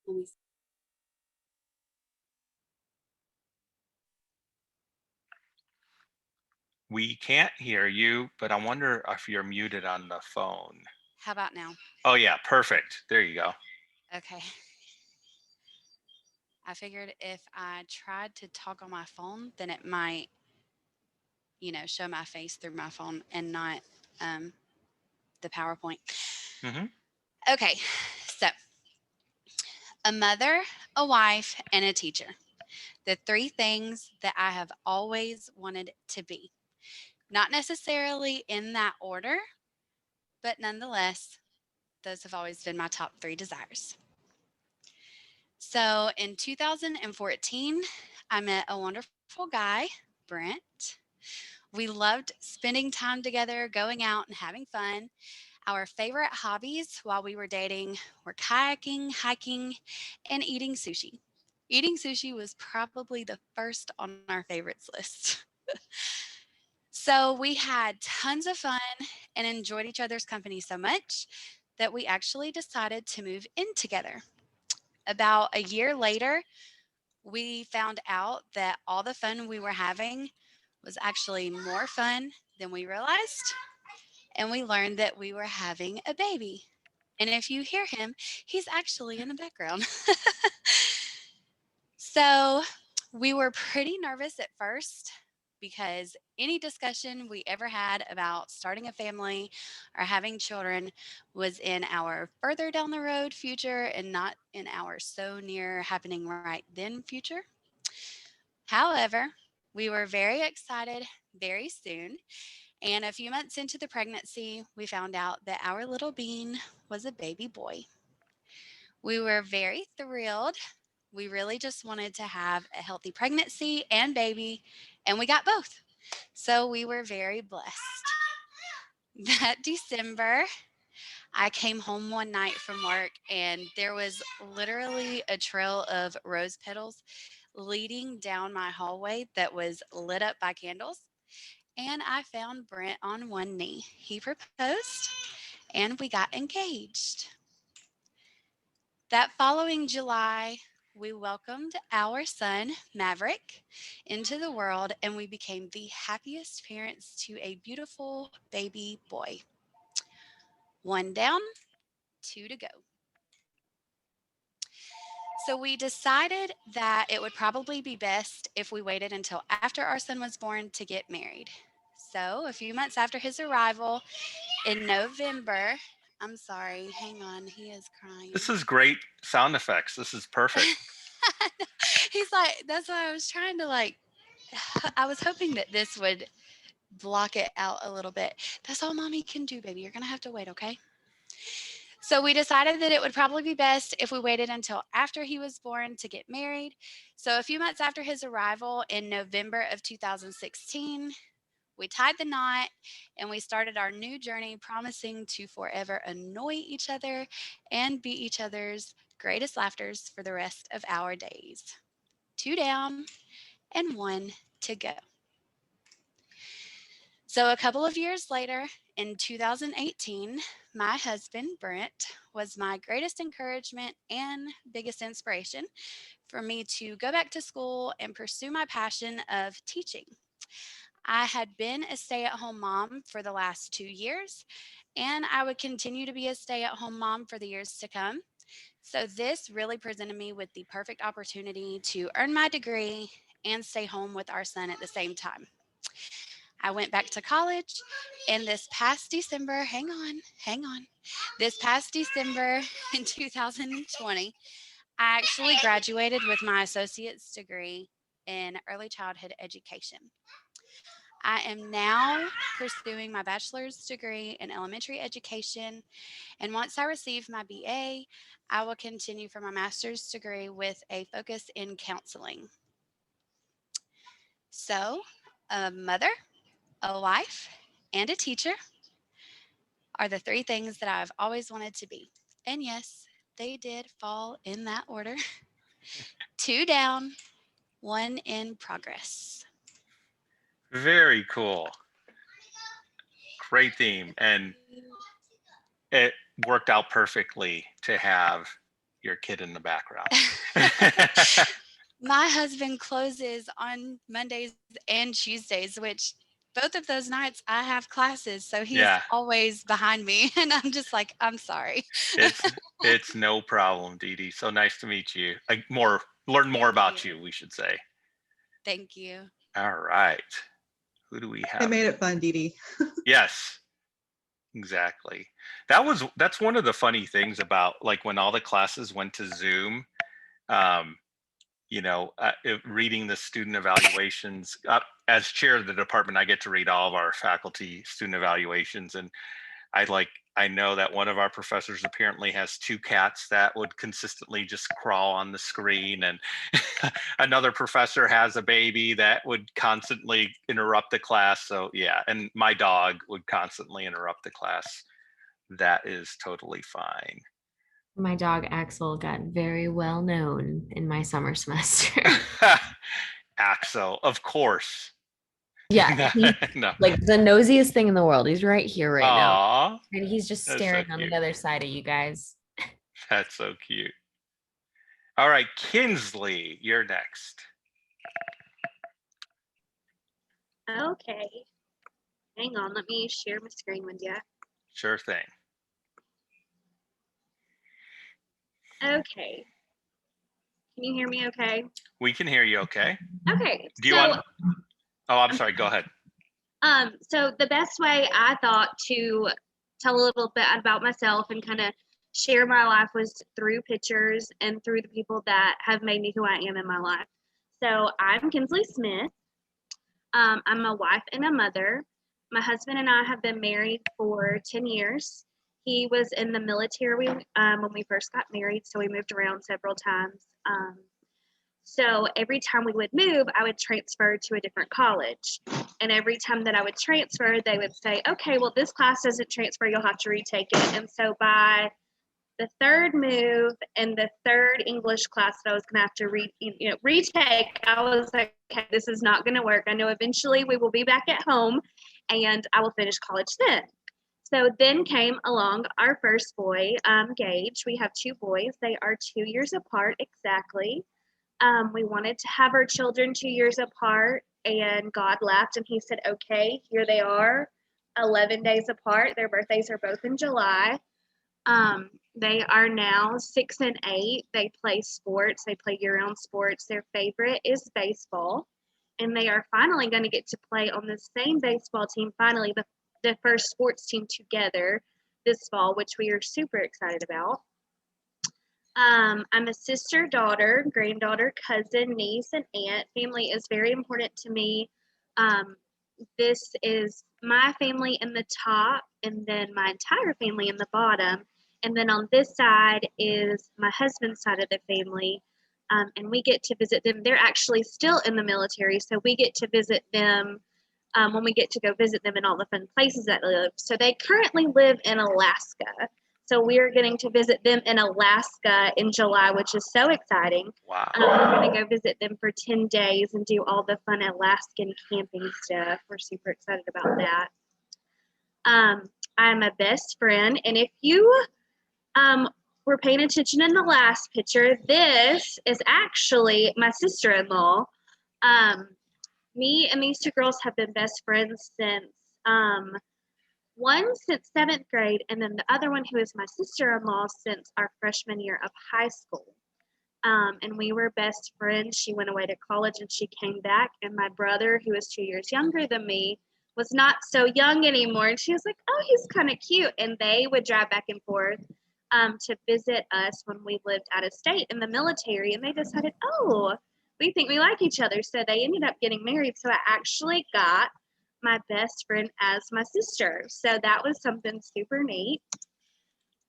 let me see. We can't hear you, but I wonder if you're muted on the phone. How about now? Oh yeah, perfect. There you go. Okay. I figured if I tried to talk on my phone, then it might, show my face through my phone and not um, the PowerPoint. Hmm. Okay, so a mother, a wife, and a teacher. The three things that I have always wanted to be. Not necessarily in that order, but nonetheless, those have always been my top three desires. So in 2014, I met a wonderful guy, Brent. We loved spending time together, going out and having fun. Our favorite hobbies while we were dating were kayaking, hiking, and eating sushi. Eating sushi was probably the first on our favorites list. So we had tons of fun and enjoyed each other's company so much that we actually decided to move in together. About a year later, we found out that all the fun we were having was actually more fun than we realized. And we learned that we were having a baby. And if you hear him, he's actually in the background. So we were pretty nervous at first because any discussion we ever had about starting a family or having children was in our further down the road future and not in our so near happening right then future. However, we were very excited very soon. And a few months into the pregnancy, we found out that our little bean was a baby boy. We were very thrilled. We really just wanted to have a healthy pregnancy and baby, and we got both. So we were very blessed. That December, I came home one night from work, and there was literally a trail of rose petals leading down my hallway that was lit up by candles. And I found Brent on one knee. He proposed, and we got engaged. That following July, we welcomed our son, Maverick, into the world, and we became the happiest parents to a beautiful baby boy. One down, two to go. So we decided that it would probably be best if we waited until after our son was born to get married. So a few months after his arrival in November, I'm sorry, hang on, he is crying. This is great sound effects. This is perfect. He's like, that's why I was trying to I was hoping that this would block it out a little bit. That's all mommy can do, baby. You're going to have to wait, okay? So we decided that it would probably be best if we waited until after he was born to get married. So a few months after his arrival in November of 2016, we tied the knot and we started our new journey, promising to forever annoy each other and be each other's greatest laughters for the rest of our days. Two down and one to go. So a couple of years later, in 2018, my husband, Brent, was my greatest encouragement and biggest inspiration for me to go back to school and pursue my passion of teaching. I had been a stay-at-home mom for the last 2 years, and I would continue to be a stay-at-home mom for the years to come. So this really presented me with the perfect opportunity to earn my degree and stay home with our son at the same time. I went back to college, and this past December, hang on. This past December in 2020, I actually graduated with my associate's degree in early childhood education. I am now pursuing my bachelor's degree in elementary education, and once I receive my BA, I will continue for my master's degree with a focus in counseling. So, a mother, a wife, and a teacher are the three things that I've always wanted to be. And yes, they did fall in that order. Two down, one in progress. Very cool. Great theme. And it worked out perfectly to have your kid in the background. My husband closes on Mondays and Tuesdays, which both of those nights I have classes, so he's Yeah. always behind me, and I'm just like, I'm sorry. It's no problem, Dee Dee. So nice to meet you. Learn more about you, we should say. Thank you. All right. Who do we They have? made it fun, Dee Dee. Yes, exactly. That's one of the funny things about like when all the classes went to Zoom. Reading the student evaluations. As chair of the department, I get to read all of our faculty student evaluations, and I know that one of our professors apparently has 2 cats that would consistently just crawl on the screen, and another professor has a baby that would constantly interrupt the class. So yeah, and my dog would constantly interrupt the class. That is totally fine. My dog Axel got very well known in my summer semester. Axel, of course. Yeah, he's No. like the nosiest thing in the world. He's right here right now. Aw, And he's just that's so staring on cute. the other side of you guys. That's so cute. All right, Kinsley, you're next. Okay. Hang on, let me share my screen with you. Sure thing. Okay. Can you hear me okay? We can hear you okay. Okay. Do you want? Oh, I'm sorry. Go ahead. So the best way I thought to tell a little bit about myself and kind of share my life was through pictures and through the people that have made me who I am in my life. So I'm Kinsley Smith. I'm a wife and a mother. My husband and I have been married for 10 years. He was in the military when we first got married, so we moved around several times. So every time we would move, I would transfer to a different college. And every time that I would transfer, they would say, okay, well, this class doesn't transfer, you'll have to retake it. And so by the third move and the third English class that I was going to have to retake, I was like, okay, this is not going to work. I know eventually we will be back at home and I will finish college then. So then came along our first boy, Gage. We have 2 boys. They are 2 years apart exactly. We wanted to have our children 2 years apart, and God left, and he said, okay, here they are, 11 days apart. Their birthdays are both in July. They are now 6 and 8. They play sports. They play year-round sports. Their favorite is baseball, and they are finally going to get to play on the same baseball team, finally, the first sports team together this fall, which we are super excited about. I'm a sister, daughter, granddaughter, cousin, niece, and aunt. Family is very important to me. This is my family in the top, and then my entire family in the bottom. And then on this side is my husband's side of the family. And we get to visit them. They're actually still in the military, so we get to visit them when we get to go visit them in all the fun places that they live. So they currently live in Alaska. So we are getting to visit them in Alaska in July, which is so exciting. Wow. We're going to go visit them for 10 days and do all the fun Alaskan camping stuff. We're super excited about that. I'm a best friend. And if you were paying attention in the last picture, this is actually my sister-in-law. Me and these 2 girls have been best friends since one since 7th grade, and then the other one, who is my sister-in-law, since our freshman year of high school. And we were best friends. She went away to college and she came back, and my brother, who is 2 years younger than me, was not so young anymore. And she was like, oh, he's kind of cute. And they would drive back and forth to visit us when we lived out of state in the military. And they decided, oh, we think we like each other. So they ended up getting married. So I actually got my best friend as my sister. So that was something super neat.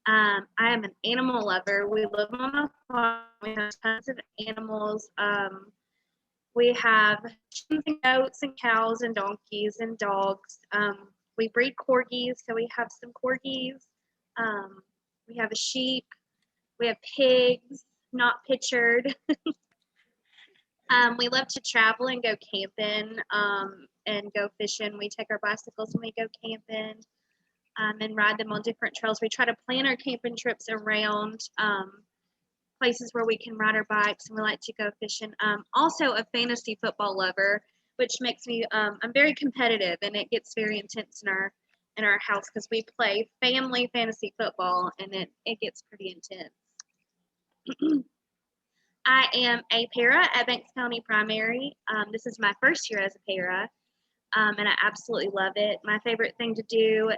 I am an animal lover. We live on a farm. We have tons of animals. We have chickens and goats and cows and donkeys and dogs. We breed corgis, so we have some corgis. We have a sheep. We have pigs, not pictured. We love to travel and go camping and go fishing. We take our bicycles when we go camping and ride them on different trails. We try to plan our camping trips around places where we can ride our bikes, and we like to go fishing. Also a fantasy football lover. which makes me I'm very competitive, and it gets very intense in our house because we play family fantasy football, and it gets pretty intense. I am a para at Banks County Primary. This is my first year as a para, and I absolutely love it. My favorite thing to do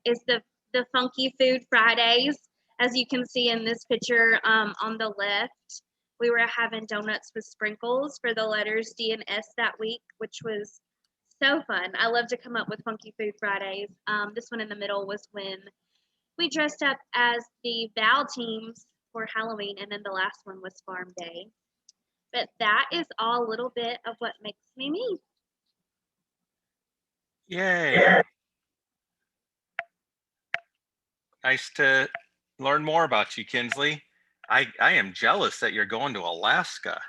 is the Funky Food Fridays. As you can see in this picture on the left, we were having donuts with sprinkles for the letters D and S that week, which was so fun. I love to come up with Funky Food Fridays. This one in the middle was when we dressed up as the Val teams for Halloween, and then the last one was Farm Day. But that is all a little bit of what makes me me. Yay. Nice to learn more about you, Kinsley. I am jealous that you're going to Alaska.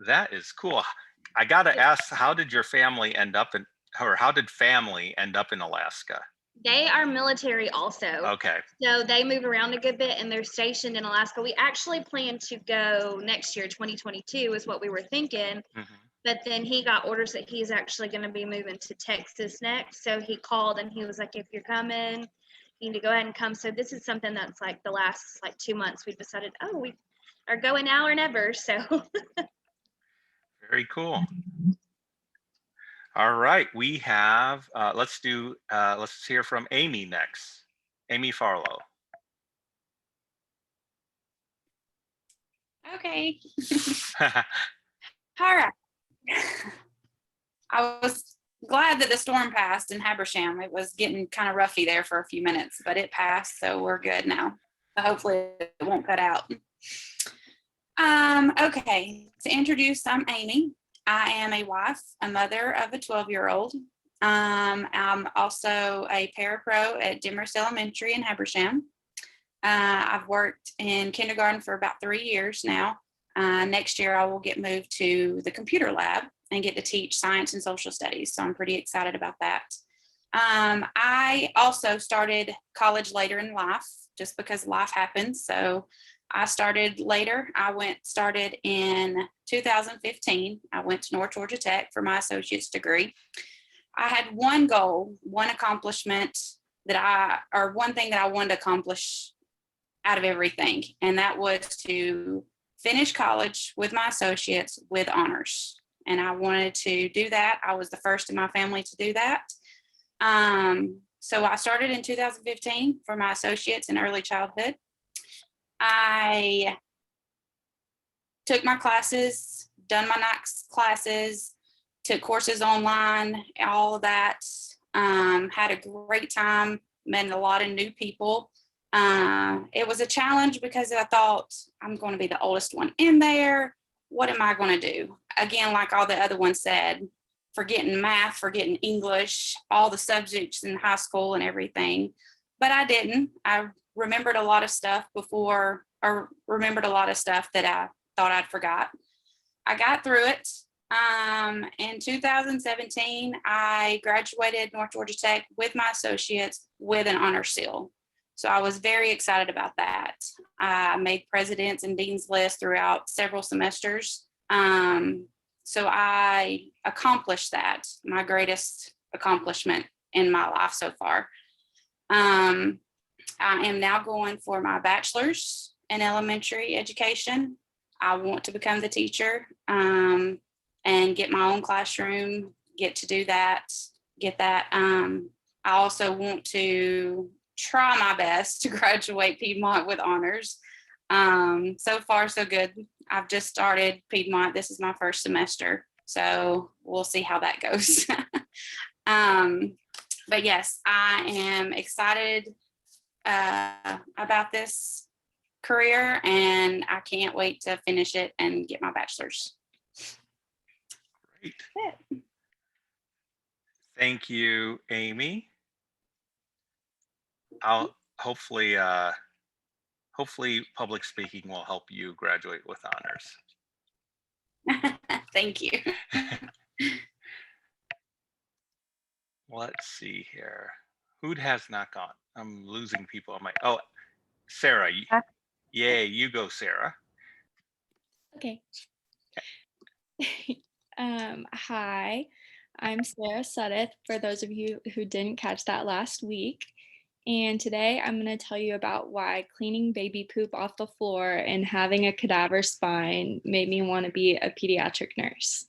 That is cool. I gotta ask, how did your family end up in, or how did family end up in Alaska? They are military also. Okay. So they move around a good bit, and they're stationed in Alaska. We actually plan to go next year, 2022 is what we were thinking. Mm-hmm. But then he got orders that he's actually going to be moving to Texas next. So he called and he was like, if you're coming, you need to go ahead and come. So this is something that's like the last 2 months we decided, oh, we are going now or never. So very cool. All right, we have, let's hear from Amy next. Amy Farlow. Okay. All right. I was glad that the storm passed in Habersham. It was getting kind of roughy there for a few minutes, but it passed, so we're good now. So hopefully it won't cut out. Okay, to introduce, I'm Amy. I am a wife, a mother of a 12-year-old. I'm also a parapro at Demorest Elementary in Habersham. I've worked in kindergarten for about 3 years now. Next year, I will get moved to the computer lab and get to teach science and social studies. So I'm pretty excited about that. I also started college later in life just because life happens. So I started later. I started in 2015. I went to North Georgia Tech for my associate's degree. I had one goal, one accomplishment one thing that I wanted to accomplish out of everything. And that was to finish college with my associates with honors. And I wanted to do that. I was the first in my family to do that. So I started in 2015 for my associates in early childhood. I took my classes, done my NACS classes, took courses online, all of that. Had a great time, met a lot of new people. It was a challenge because I thought, I'm going to be the oldest one in there. What am I going to do? Again, like all the other ones said, forgetting math, forgetting English, all the subjects in high school and everything. But I didn't. I remembered a lot of stuff remembered a lot of stuff that I thought I'd forgot. I got through it. In 2017, I graduated North Georgia Tech with my associates with an honor seal. So I was very excited about that. I made president's and dean's list throughout several semesters. So I accomplished that, my greatest accomplishment in my life so far. I am now going for my bachelor's in elementary education. I want to become the teacher and get my own classroom, get to do that, get that. I also want to try my best to graduate Piedmont with honors. So far, so good. I've just started Piedmont. This is my first semester, so we'll see how that goes. But yes, I am excited about this career, and I can't wait to finish it and get my bachelor's. Great. Thank you, Amy. I'll hopefully public speaking will help you graduate with honors. Thank you. Let's see here. Who has not gone? I'm losing people on my, oh, Sarah. Yay, you go, Sarah. Okay. Hi, I'm Sarah Suddeth, for those of you who didn't catch that last week. And today I'm going to tell you about why cleaning baby poop off the floor and having a cadaver spine made me want to be a pediatric nurse.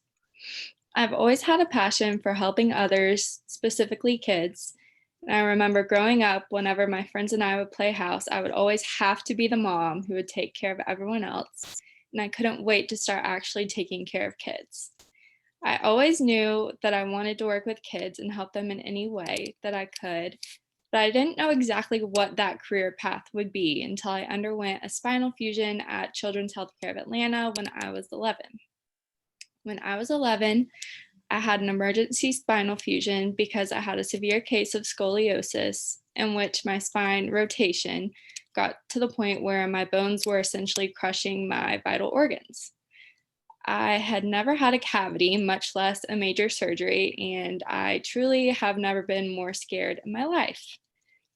I've always had a passion for helping others, specifically kids. And I remember growing up, whenever my friends and I would play house, I would always have to be the mom who would take care of everyone else. And I couldn't wait to start actually taking care of kids. I always knew that I wanted to work with kids and help them in any way that I could, but I didn't know exactly what that career path would be until I underwent a spinal fusion at Children's Healthcare of Atlanta when I was 11. When I was 11, I had an emergency spinal fusion because I had a severe case of scoliosis in which my spine rotation got to the point where my bones were essentially crushing my vital organs. I had never had a cavity, much less a major surgery, and I truly have never been more scared in my life.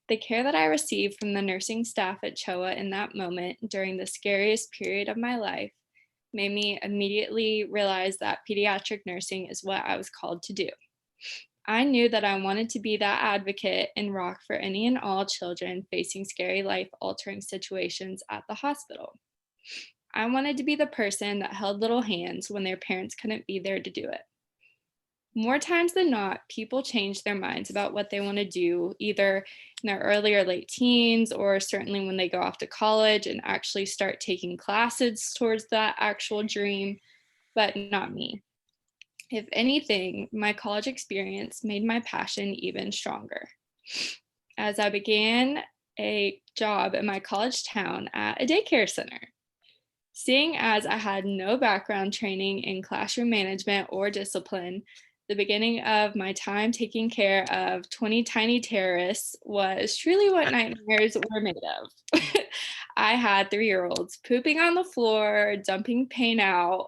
The care that I received from the nursing staff at CHOA in that moment during the scariest period of my life made me immediately realize that pediatric nursing is what I was called to do. I knew that I wanted to be that advocate and rock for any and all children facing scary life-altering situations at the hospital. I wanted to be the person that held little hands when their parents couldn't be there to do it. More times than not, people change their minds about what they want to do, either in their early or late teens, or certainly when they go off to college and actually start taking classes towards that actual dream, but not me. If anything, my college experience made my passion even stronger. As I began a job in my college town at a daycare center. Seeing as I had no background training in classroom management or discipline, the beginning of my time taking care of 20 tiny terrorists was truly what nightmares were made of. I had 3-year-olds pooping on the floor, dumping paint out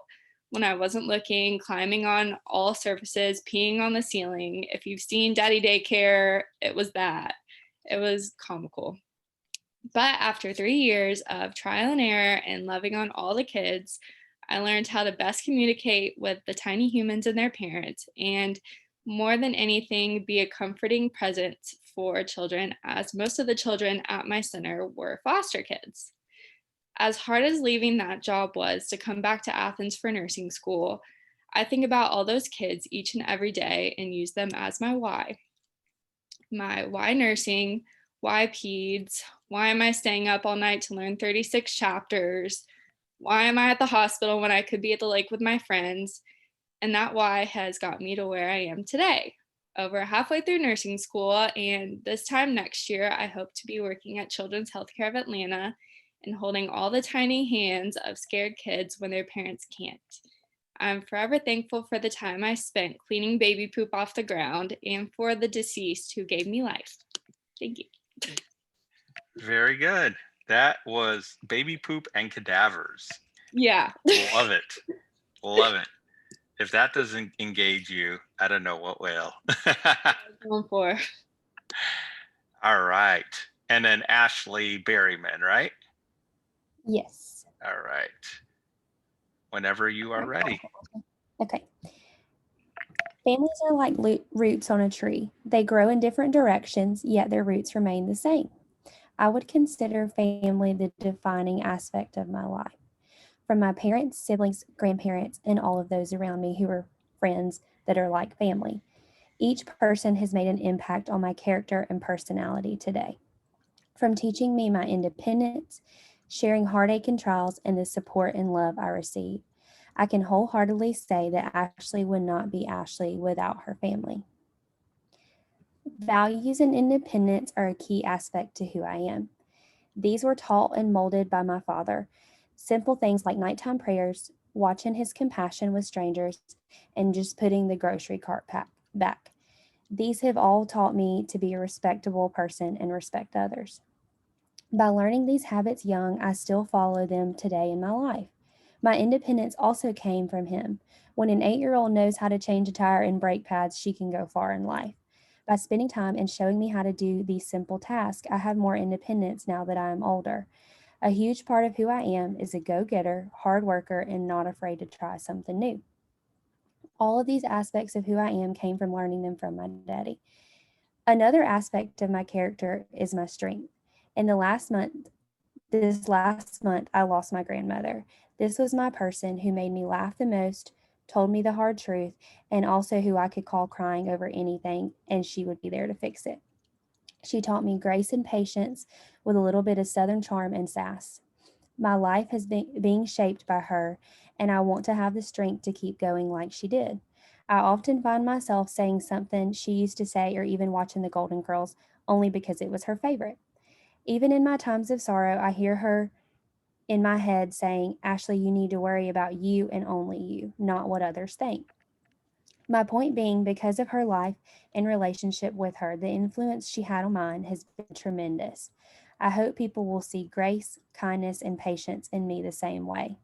when I wasn't looking, climbing on all surfaces, peeing on the ceiling. If you've seen Daddy Daycare, it was that. It was comical. But after 3 years of trial and error and loving on all the kids, I learned how to best communicate with the tiny humans and their parents, and more than anything, be a comforting presence for children, as most of the children at my center were foster kids. As hard as leaving that job was to come back to Athens for nursing school, I think about all those kids each and every day and use them as my why. My why nursing, why peds, why am I staying up all night to learn 36 chapters? Why am I at the hospital when I could be at the lake with my friends? And that why has got me to where I am today. Over halfway through nursing school, and this time next year, I hope to be working at Children's Healthcare of Atlanta and holding all the tiny hands of scared kids when their parents can't. I'm forever thankful for the time I spent cleaning baby poop off the ground and for the deceased who gave me life. Thank you. Very good. That was baby poop and cadavers. Yeah. Love it. Love it. If that doesn't engage you, I don't know what will. Going for. All right. And then Ashley Berryman, right? Yes. All right. Whenever you are ready. Okay. Families are like roots on a tree. They grow in different directions, yet their roots remain the same. I would consider family the defining aspect of my life. From my parents, siblings, grandparents, and all of those around me who are friends that are like family. Each person has made an impact on my character and personality today. From teaching me my independence, sharing heartache and trials, and the support and love I receive, I can wholeheartedly say that Ashley would not be Ashley without her family. Values and independence are a key aspect to who I am. These were taught and molded by my father. Simple things like nighttime prayers, watching his compassion with strangers, and just putting the grocery cart back. These have all taught me to be a respectable person and respect others. By learning these habits young, I still follow them today in my life. My independence also came from him. When an 8-year-old knows how to change a tire and brake pads, she can go far in life. By spending time and showing me how to do these simple tasks, I have more independence now that I am older. A huge part of who I am is a go-getter, hard worker, and not afraid to try something new. All of these aspects of who I am came from learning them from my daddy. Another aspect of my character is my strength. In this last month, I lost my grandmother. This was my person who made me laugh the most, told me the hard truth, and also who I could call crying over anything, and she would be there to fix it. She taught me grace and patience with a little bit of Southern charm and sass. My life has been being shaped by her, and I want to have the strength to keep going like she did. I often find myself saying something she used to say or even watching the Golden Girls only because it was her favorite. Even in my times of sorrow, I hear her in my head saying, Ashley, you need to worry about you and only you, not what others think. My point being, because of her life and relationship with her, the influence she had on mine has been tremendous. I hope people will see grace, kindness, and patience in me the same way.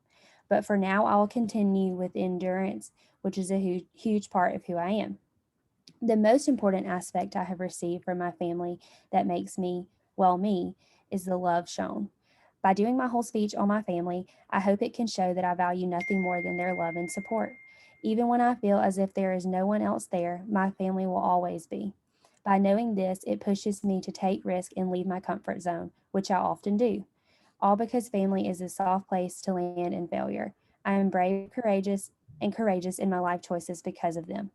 But for now, I will continue with endurance, which is a huge part of who I am. The most important aspect I have received from my family that makes me, well, me, is the love shown. By doing my whole speech on my family, I hope it can show that I value nothing more than their love and support. Even when I feel as if there is no one else there, my family will always be. By knowing this, it pushes me to take risk and leave my comfort zone, which I often do. All because family is a soft place to land in failure. I am brave, courageous in my life choices because of them.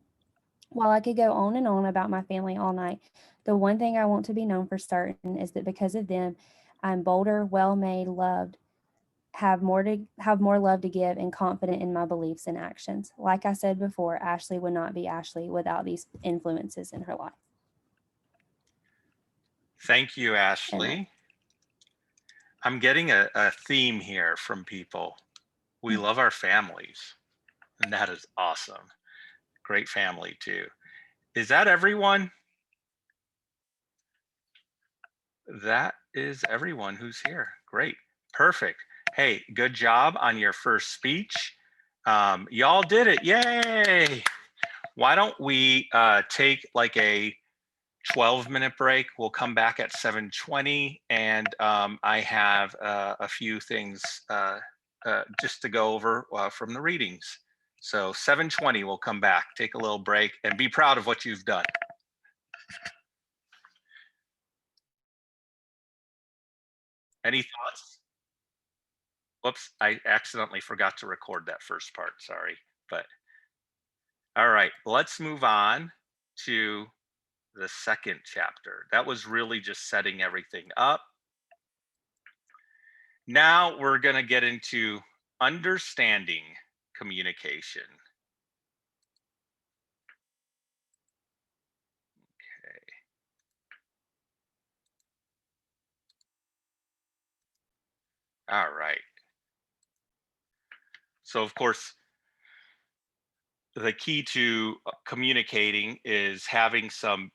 While I could go on and on about my family all night, the one thing I want to be known for certain is that because of them, I'm bolder, well-made, loved, have more love to give, and confident in my beliefs and actions. Like I said before, Ashley would not be Ashley without these influences in her life. Thank you, Ashley. I'm getting a theme here from people. We love our families, and that is awesome. Great family too. Is that everyone? That is everyone who's here. Great, perfect. Hey, good job on your first speech. Y'all did it, yay. Why don't we take like a 12-minute break. We'll come back at 7:20, and I have a few things just to go over from the readings. So 7:20, we'll come back, take a little break, and be proud of what you've done. Any thoughts? Whoops, I accidentally forgot to record that first part, sorry. But all right, let's move on to the second chapter. That was really just setting everything up. Now we're going to get into understanding communication. Okay. All right. So of course, the key to communicating is having some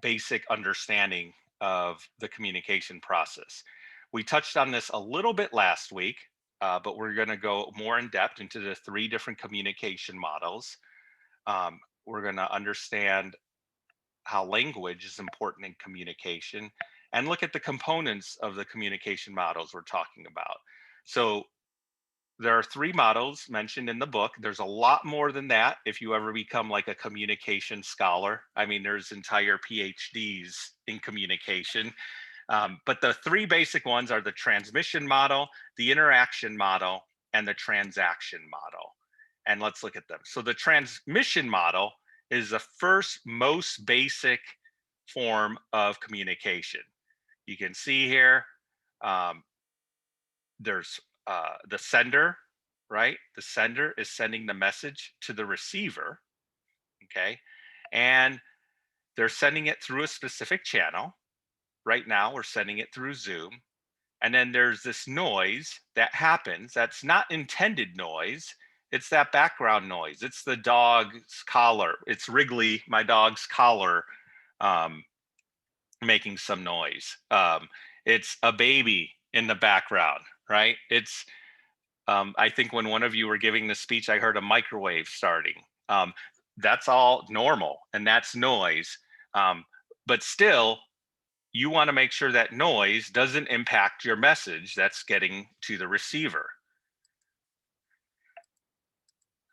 basic understanding of the communication process. We touched on this a little bit last week, but we're going to go more in depth into the 3 different communication models. We're going to understand how language is important in communication and look at the components of the communication models we're talking about. So there are 3 models mentioned in the book. There's a lot more than that if you ever become like a communication scholar. I mean, there's entire PhDs in communication. But the 3 basic ones are the transmission model, the interaction model, and the transaction model. And let's look at them. So the transmission model is the first most basic form of communication. You can see here, there's the sender, right? The sender is sending the message to the receiver, okay? And they're sending it through a specific channel. Right now, we're sending it through Zoom. And then there's this noise that happens. That's not intended noise. It's that background noise. It's the dog's collar. It's Wrigley, my dog's collar, making some noise. It's a baby in the background, right? It's, I think when one of you were giving the speech, I heard a microwave starting. That's all normal, and that's noise. But still, you want to make sure that noise doesn't impact your message that's getting to the receiver.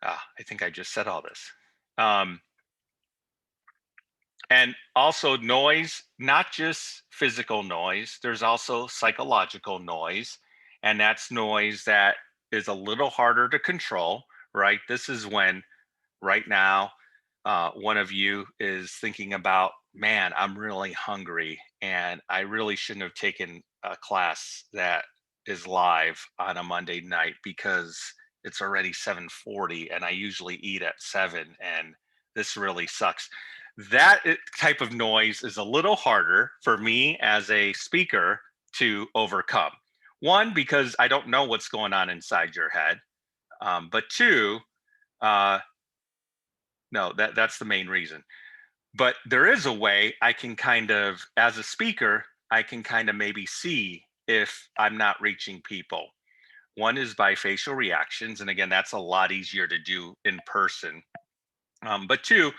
I think I just said all this. And also noise, not just physical noise, there's also psychological noise. And that's noise that is a little harder to control, right? This is when right now, one of you is thinking about, man, I'm really hungry and I really shouldn't have taken a class that is live on a Monday night because it's already 7:40 and I usually eat at 7 and this really sucks. That type of noise is a little harder for me as a speaker to overcome. One, because I don't know what's going on inside your head. But two, no, that's the main reason. But there is a way I can kind of, as a speaker, I can kind of maybe see if I'm not reaching people. One is by facial reactions. And again, that's a lot easier to do in person. But two,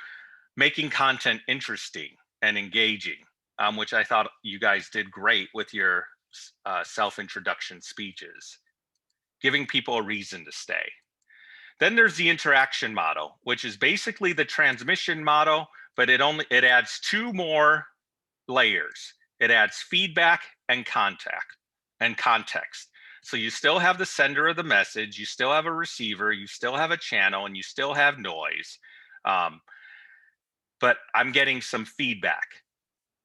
making content interesting and engaging, which I thought you guys did great with your self-introduction speeches, giving people a reason to stay. Then there's the interaction model, which is basically the transmission model, but it adds two more layers. It adds feedback and context. So you still have the sender of the message, you still have a receiver, you still have a channel, and you still have noise. But I'm getting some feedback.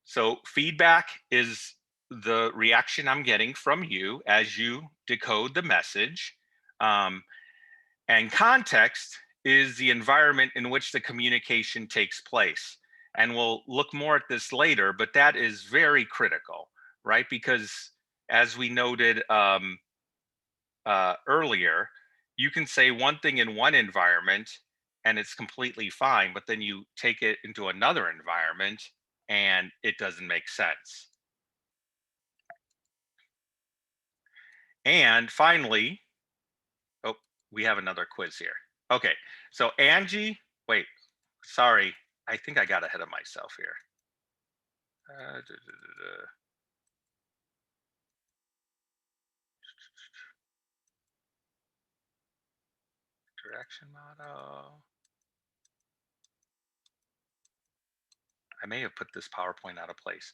So feedback is the reaction I'm getting from you as you decode the message. And context is the environment in which the communication takes place. And we'll look more at this later, but that is very critical, right? Because as we noted earlier, you can say one thing in one environment and it's completely fine, but then you take it into another environment and it doesn't make sense. And finally, oh, we have another quiz here. Okay, so Angie, wait, sorry, I think I got ahead of myself here. Interaction model. I may have put this PowerPoint out of place.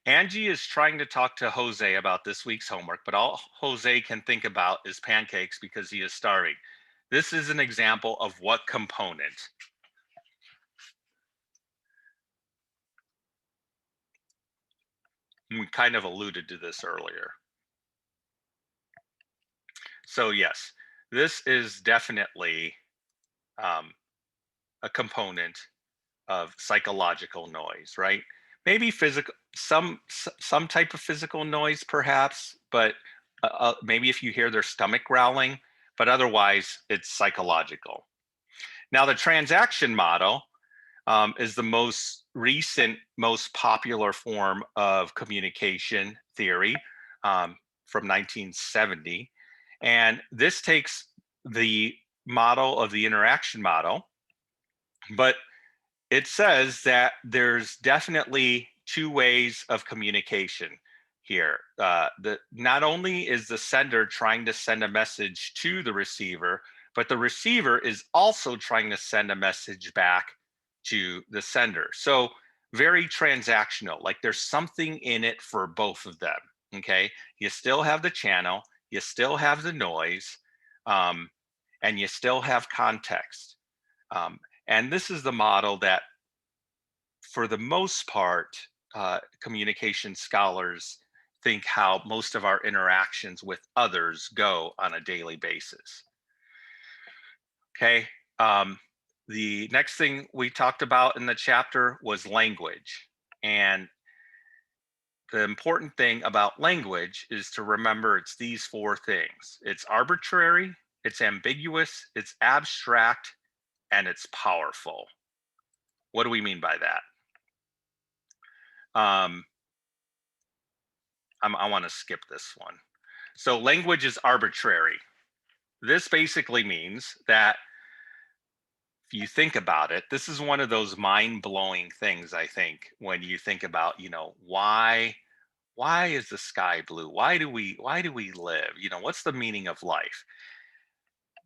Angie is trying to talk to Jose about this week's homework, but all Jose can think about is pancakes because he is starving. This is an example of what component? We kind of alluded to this earlier. So yes, this is definitely a component of psychological noise, right? Maybe physical, some type of physical noise perhaps, but maybe if you hear their stomach growling, but otherwise it's psychological. Now the transaction model is the most recent, most popular form of communication theory from 1970. And this takes the model of the interaction model, but it says that there's definitely two ways of communication here. Not only is the sender trying to send a message to the receiver, but the receiver is also trying to send a message back to the sender. So very transactional, like there's something in it for both of them, okay? You still have the channel, you still have the noise, and you still have context. And this is the model that, for the most part, communication scholars think how most of our interactions with others go on a daily basis. Okay, the next thing we talked about in the chapter was language. And the important thing about language is to remember it's these four things. It's arbitrary, it's ambiguous, it's abstract, and it's powerful. What do we mean by that? I want to skip this one. So language is arbitrary. This basically means that if you think about it, this is one of those mind-blowing things, I think, when you think about, you know, why is the sky blue? Why do we live? You know, what's the meaning of life?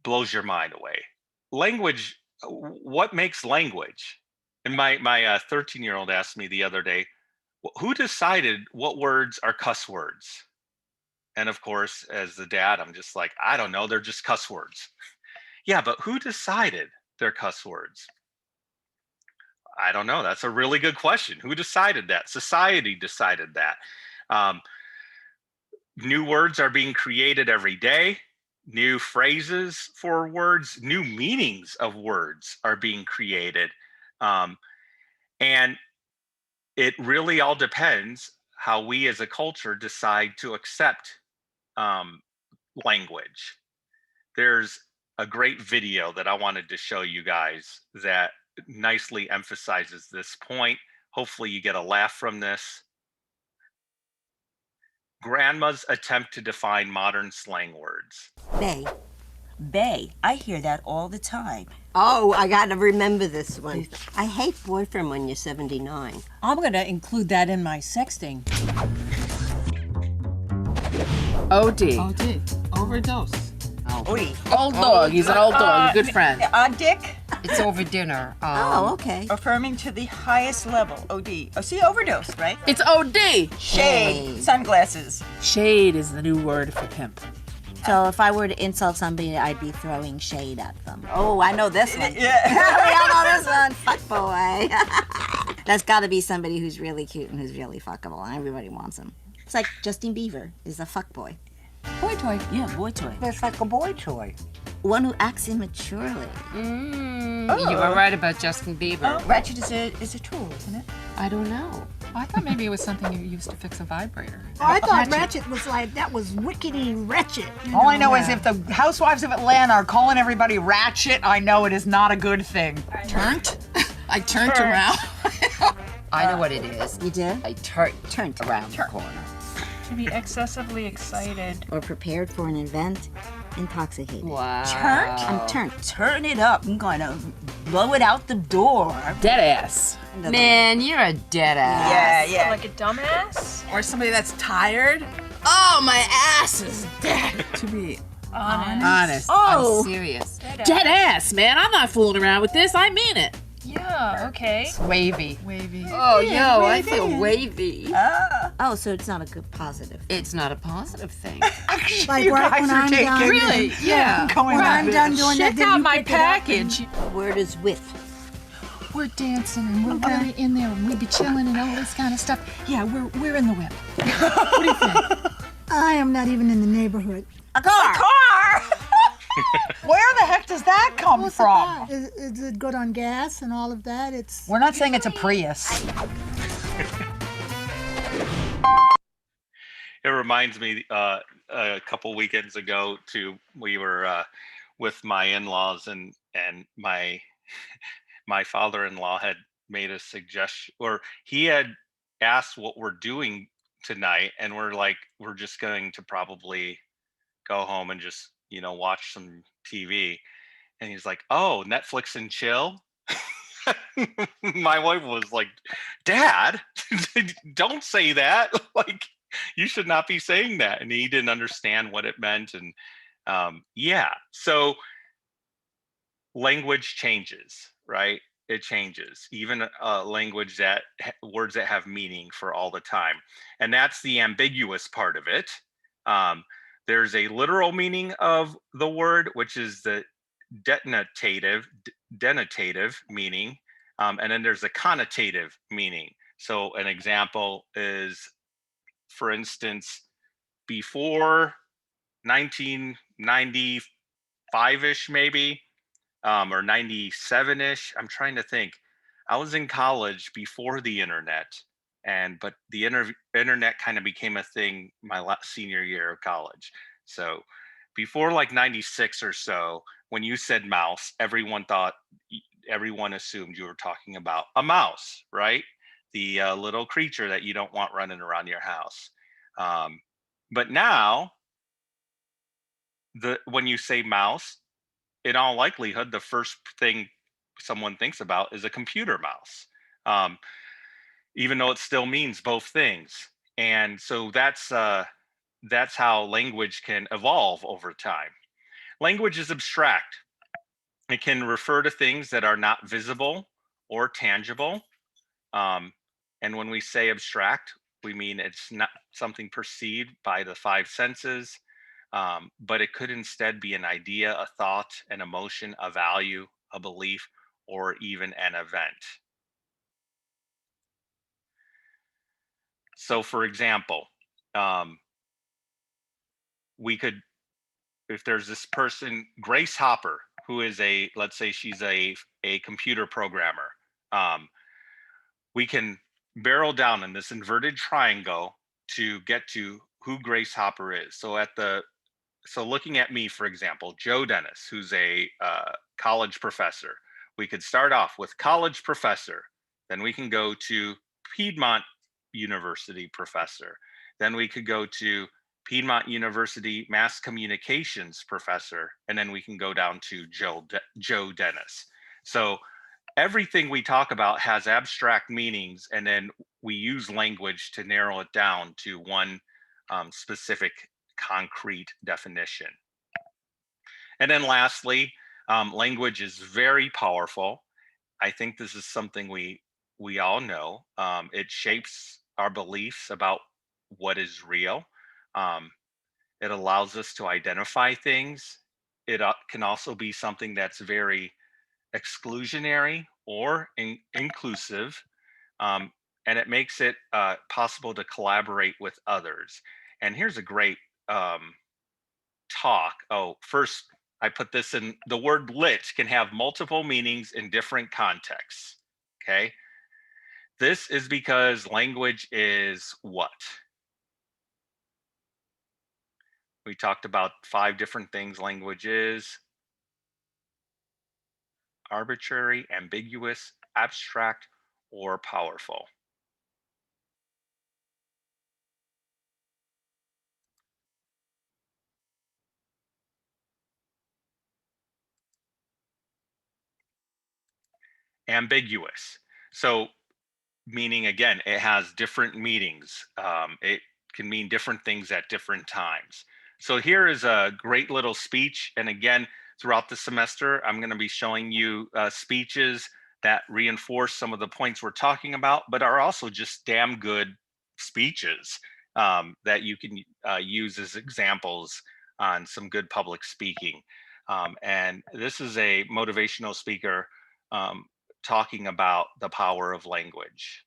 Blows your mind away. language, what makes language? And my 13-year-old asked me the other day, who decided what words are cuss words? And of course, as the dad, I'm just like, I don't know, they're just cuss words. Yeah, but who decided they're cuss words? I don't know. That's a really good question. Who decided that? Society decided that. New words are being created every day. New phrases for words, new meanings of words are being created. And it really all depends how we as a culture decide to accept language. There's a great video that I wanted to show you guys that nicely emphasizes this point. Hopefully you get a laugh from this. Grandma's attempt to define modern slang words. Bay. I hear that all the time. Oh, I gotta remember this one. I hate boyfriend when you're 79. I'm gonna include that in my sexting. OD. Overdose. Old dog. He's an old dog. A good friend. Dick? It's over dinner. Okay. Affirming to the highest level. OD. Oh, see, overdose, right? It's OD. Shade. Sunglasses. Shade is the new word for pimp. So if I were to insult somebody, I'd be throwing shade at them. Oh, I know this one. Yeah. I know this one. Fuck boy. That's got to be somebody who's really cute and who's really fuckable, and everybody wants him. It's like Justin Bieber is a fuck boy. Boy toy. Yeah, boy toy. It's like a boy toy. One who acts immaturely. You were right about Justin Bieber. Oh, ratchet is a tool, isn't it? I don't know. I thought maybe it was something you used to fix a vibrator. I thought ratchet was like, that was wickedy wretched. All I know is if the housewives of Atlanta are calling everybody ratchet, I know it is not a good thing. Turned? I turned around. I know what it is. You did? I turned around the corner. To be excessively excited. Or prepared for an event. Intoxicated. Wow. Turned? I'm turned. Turn it up. I'm gonna blow it out the door. Dead ass. Man, you're a dead ass. Yeah. Like a dumbass? Or somebody that's tired? Oh, my ass is dead. To be honest. Oh. I'm serious. Dead ass, man. I'm not fooling around with this. I mean it. Yeah, okay. Wavy. Oh, Yeah, yo, I feel wavy. Oh, so it's not a good positive. It's not a positive thing. Like when I'm done. Really? Yeah. When I'm done doing that, Check then out you my pick it up and- package. Word is with. We're dancing and we're really in there and we be chilling and all this kind of stuff. Yeah, we're in the whip. What do you think? I am not even in the neighborhood. A car. Where the heck does that come from? Is it good on gas and all of that? It's. We're not saying it's a Prius. It reminds me a couple weekends ago we were with my in-laws and my father-in-law had made a suggestion, or he had asked what we're doing tonight, and we're just going to probably go home and just watch some TV. And he's like, oh, Netflix and chill. My wife was like, Dad, don't say that. Like, you should not be saying that. And he didn't understand what it meant. And so language changes, right? It changes. Even language words that have meaning for all the time. And that's the ambiguous part of it. There's a literal meaning of the word, which is the denotative meaning. And then there's a connotative meaning. So an example is, for instance, before 1995-ish maybe, or 97-ish, I'm trying to think. I was in college before the internet, but the internet kind of became a thing my senior year of college. So before like 96 or so, when you said mouse, everyone assumed you were talking about a mouse, right? The little creature that you don't want running around your house. But now, when you say mouse, in all likelihood, the first thing someone thinks about is a computer mouse, even though it still means both things. And so that's how language can evolve over time. Language is abstract. It can refer to things that are not visible or tangible. And when we say abstract, we mean it's not something perceived by the five senses, but it could instead be an idea, a thought, an emotion, a value, a belief, or even an event. So for example, we could, if there's this person, Grace Hopper, who is let's say she's a computer programmer, we can barrel down in this inverted triangle to get to who Grace Hopper is. So looking at me, for example, Joe Dennis, who's a college professor, we could start off with college professor, then we can go to Piedmont University professor, then we could go to Piedmont University mass communications professor, and then we can go down to Joe Dennis. So everything we talk about has abstract meanings, and then we use language to narrow it down to one specific concrete definition. And then lastly, language is very powerful. I think this is something we all know. It shapes our beliefs about what is real. It allows us to identify things. It can also be something that's very exclusionary or inclusive, and it makes it possible to collaborate with others. And here's a great talk. Oh, first, I put this in, the word lit can have multiple meanings in different contexts, okay? This is because language is what? We talked about 5 different things language is: arbitrary, ambiguous, abstract, or powerful. Ambiguous. So meaning, again, it has different meanings. It can mean different things at different times. So here is a great little speech. And again, throughout the semester, I'm going to be showing you speeches that reinforce some of the points we're talking about, but are also just damn good speeches that you can use as examples on some good public speaking. And this is a motivational speaker talking about the power of language.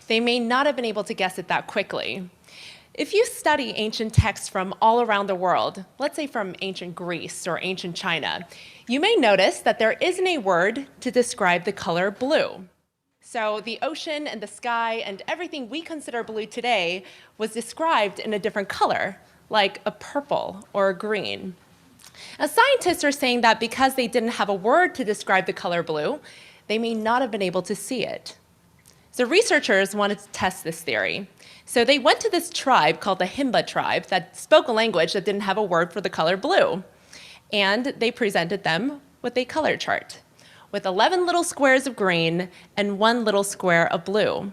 They may not have been able to guess it that quickly. If you study ancient texts from all around the world, let's say from ancient Greece or ancient China, you may notice that there isn't a word to describe the color blue. So the ocean and the sky and everything we consider blue today was described in a different color, like a purple or a green. Now, scientists are saying that because they didn't have a word to describe the color blue, they may not have been able to see it. So researchers wanted to test this theory. So they went to this tribe called the Himba tribe that spoke a language that didn't have a word for the color blue. And they presented them with a color chart with 11 little squares of green and 1 little square of blue.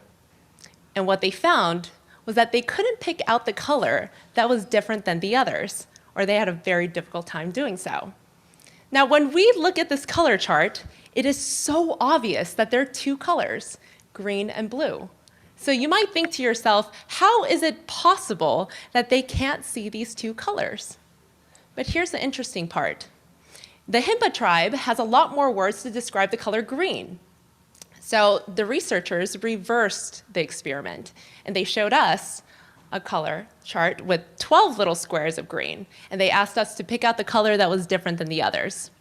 And what they found was that they couldn't pick out the color that was different than the others, or they had a very difficult time doing so. Now, when we look at this color chart, it is so obvious that there are 2 colors, green and blue. So you might think to yourself, how is it possible that they can't see these 2 colors? But here's the interesting part. The Himba tribe has a lot more words to describe the color green. So the researchers reversed the experiment, and they showed us a color chart with 12 little squares of green, and they asked us to pick out the color that was different than the others.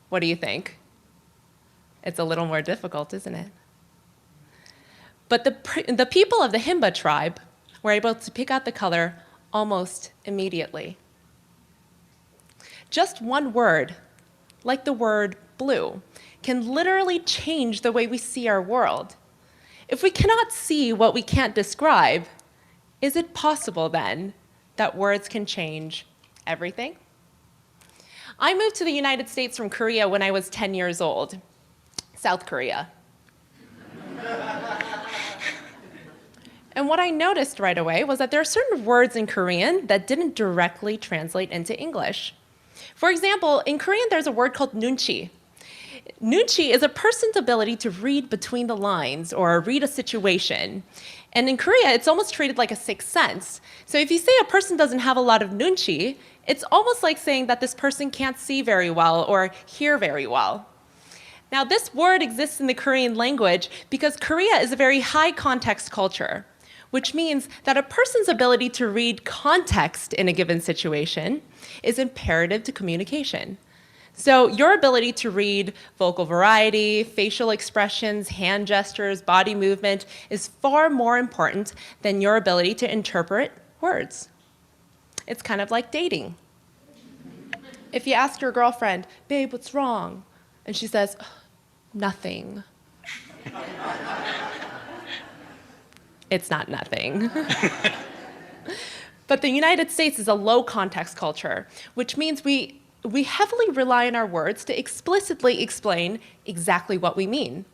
What do you think? It's a little more difficult, isn't it? But the people of the Himba tribe were able to pick out the color almost immediately. Just one word, like the word blue, can literally change the way we see our world. If we cannot see what we can't describe, is it possible then that words can change everything? I moved to the United States from Korea when I was 10 years old, South Korea. And what I noticed right away was that there are certain words in Korean that didn't directly translate into English. For example, in Korean, there's a word called nunchi. Nunchi is a person's ability to read between the lines or read a situation. And in Korea, it's almost treated like a sixth sense. So if you say a person doesn't have a lot of nunchi, it's almost like saying that this person can't see very well or hear very well. Now, this word exists in the Korean language because Korea is a very high context culture, which means that a person's ability to read context in a given situation is imperative to communication. So your ability to read vocal variety, facial expressions, hand gestures, body movement is far more important than your ability to interpret words. It's kind of like dating. If you ask your girlfriend, babe, what's wrong? And she says, nothing. It's not nothing. But the United States is a low context culture, which means we heavily rely on our words to explicitly explain exactly what we mean.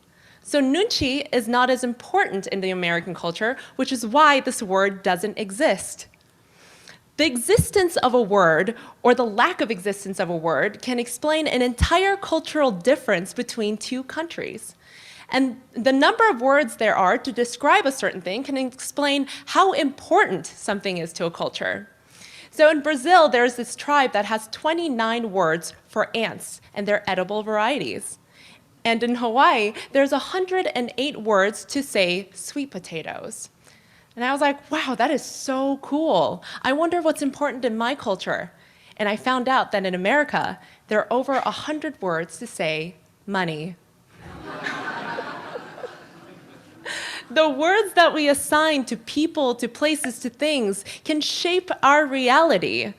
So nunchi is not as important in the American culture, which is why this word doesn't exist. The existence of a word or the lack of existence of a word can explain an entire cultural difference between two countries. And the number of words there are to describe a certain thing can explain how important something is to a culture. So in Brazil, there's this tribe that has 29 words for ants and their edible varieties. And in Hawaii, there's 108 words to say sweet potatoes. And I was like, wow, that is so cool. I wonder what's important in my culture. And I found out that in America, there are over 100 words to say money. The words that we assign to people, to places, to things can shape our reality.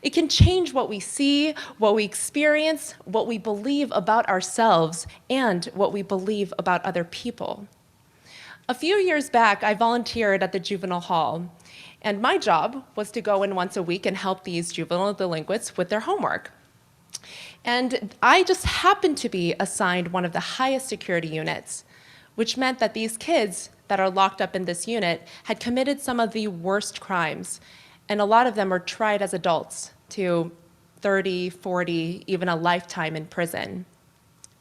It can change what we see, what we experience, what we believe about ourselves, and what we believe about other people. A few years back, I volunteered at the juvenile hall, and my job was to go in once a week and help these juvenile delinquents with their homework. And I just happened to be assigned one of the highest security units, which meant that these kids that are locked up in this unit had committed some of the worst crimes, and a lot of them were tried as adults to 30, 40, even a lifetime in prison.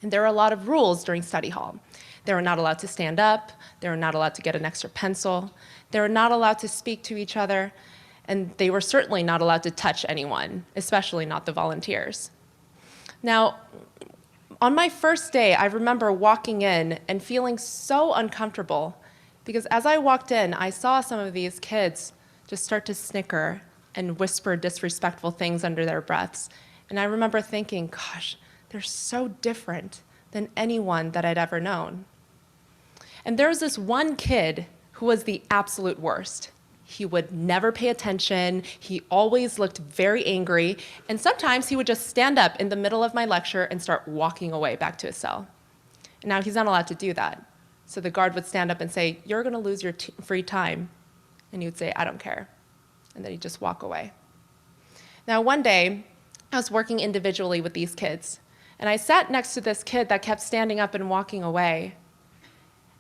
And there were a lot of rules during study hall. They were not allowed to stand up, they were not allowed to get an extra pencil, they were not allowed to speak to each other, and they were certainly not allowed to touch anyone, especially not the volunteers. Now, on my first day, I remember walking in and feeling so uncomfortable because as I walked in, I saw some of these kids just start to snicker and whisper disrespectful things under their breaths. And I remember thinking, gosh, they're so different than anyone that I'd ever known. And there was this one kid who was the absolute worst. He would never pay attention, he always looked very angry, and sometimes he would just stand up in the middle of my lecture and start walking away back to his cell. And now he's not allowed to do that. So the guard would stand up and say, you're gonna lose your free time. And he would say, I don't care. And then he'd just walk away. Now one day, I was working individually with these kids, and I sat next to this kid that kept standing up and walking away.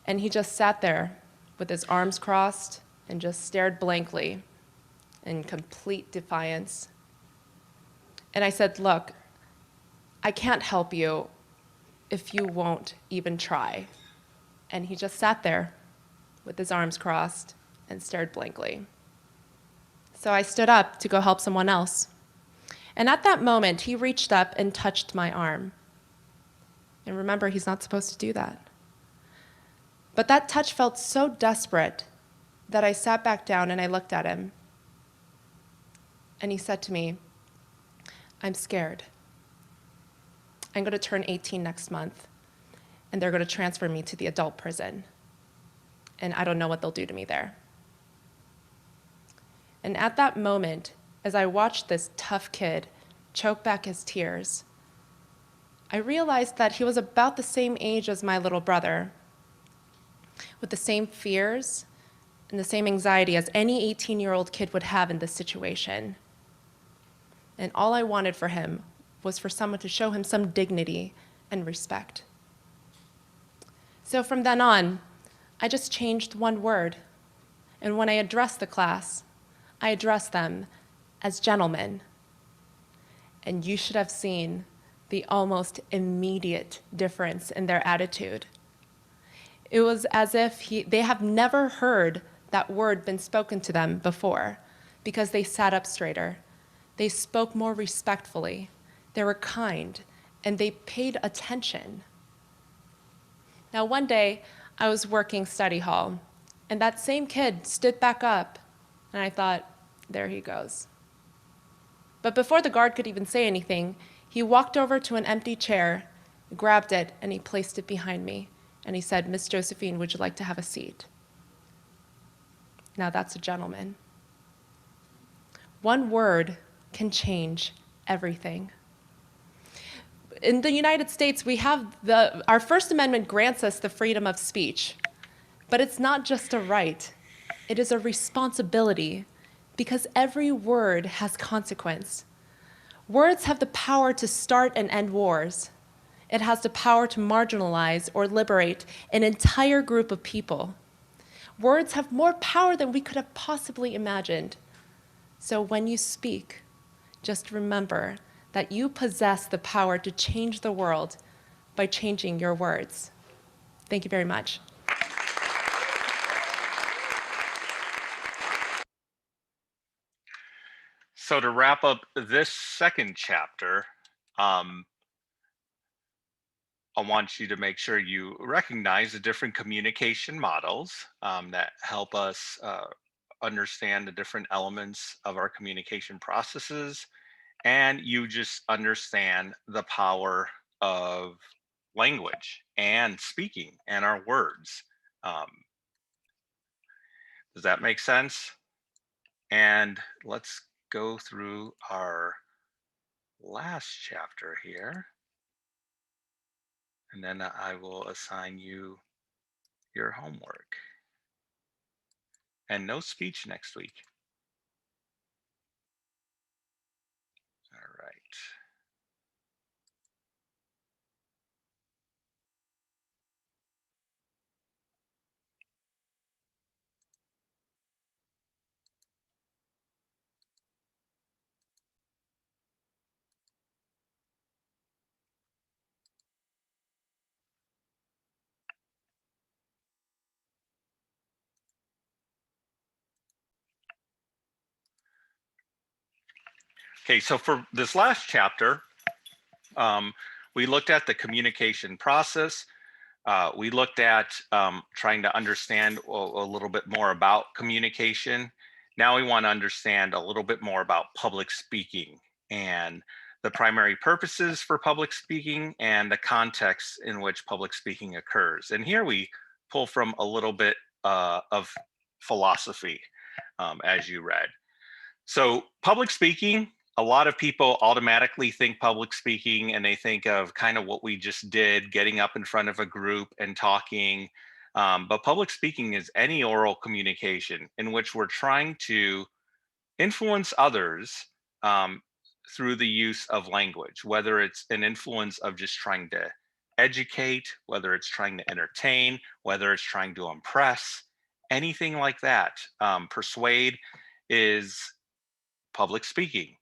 And he just sat there with his arms crossed and just stared blankly in complete defiance. And I said, look, I can't help you if you won't even try. And he just sat there with his arms crossed and stared blankly. So I stood up to go help someone else. And at that moment, he reached up and touched my arm. And remember, he's not supposed to do that. But that touch felt so desperate that I sat back down and I looked at him. And he said to me, I'm scared. I'm going to turn 18 next month, and they're going to transfer me to the adult prison. And I don't know what they'll do to me there. And at that moment, as I watched this tough kid choke back his tears, I realized that he was about the same age as my little brother, with the same fears and the same anxiety as any 18-year-old kid would have in this situation. And all I wanted for him was for someone to show him some dignity and respect. So from then on, I just changed one word. And when I addressed the class, I addressed them as gentlemen. and you should have seen the almost immediate difference in their attitude. It was as if they have never heard that word been spoken to them before, because they sat up straighter. They spoke more respectfully. They were kind, and they paid attention. Now, one day, I was working study hall, and that same kid stood back up, and I thought, there he goes. But before the guard could even say anything, he walked over to an empty chair, grabbed it, and he placed it behind me. And he said, "Miss Josephine, would you like to have a seat?" Now that's a gentleman. One word can change everything. In the United States, we have our First Amendment grants us the freedom of speech, but it's not just a right, it is a responsibility, because every word has consequence. Words have the power to start and end wars. It has the power to marginalize or liberate an entire group of people. Words have more power than we could have possibly imagined. So when you speak, just remember that you possess the power to change the world by changing your words. Thank you very much. So to wrap up this second chapter, I want you to make sure you recognize the different communication models that help us understand the different elements of our communication processes, and you just understand the power of language and speaking and our words. Does that make sense? And let's go through our last chapter here. And then I will assign you your homework. And no speech next week. All right. Okay, so for this last chapter, we looked at the communication process. We looked at trying to understand a little bit more about communication. Now we want to understand a little bit more about public speaking and the primary purposes for public speaking and the context in which public speaking occurs. And here we pull from a little bit of philosophy as you read. So public speaking, a lot of people automatically think public speaking and they think of kind of what we just did, getting up in front of a group and talking. But public speaking is any oral communication in which we're trying to influence others through the use of language, whether it's an influence of just trying to educate, whether it's trying to entertain, whether it's trying to impress, anything like that. Persuade is public speaking.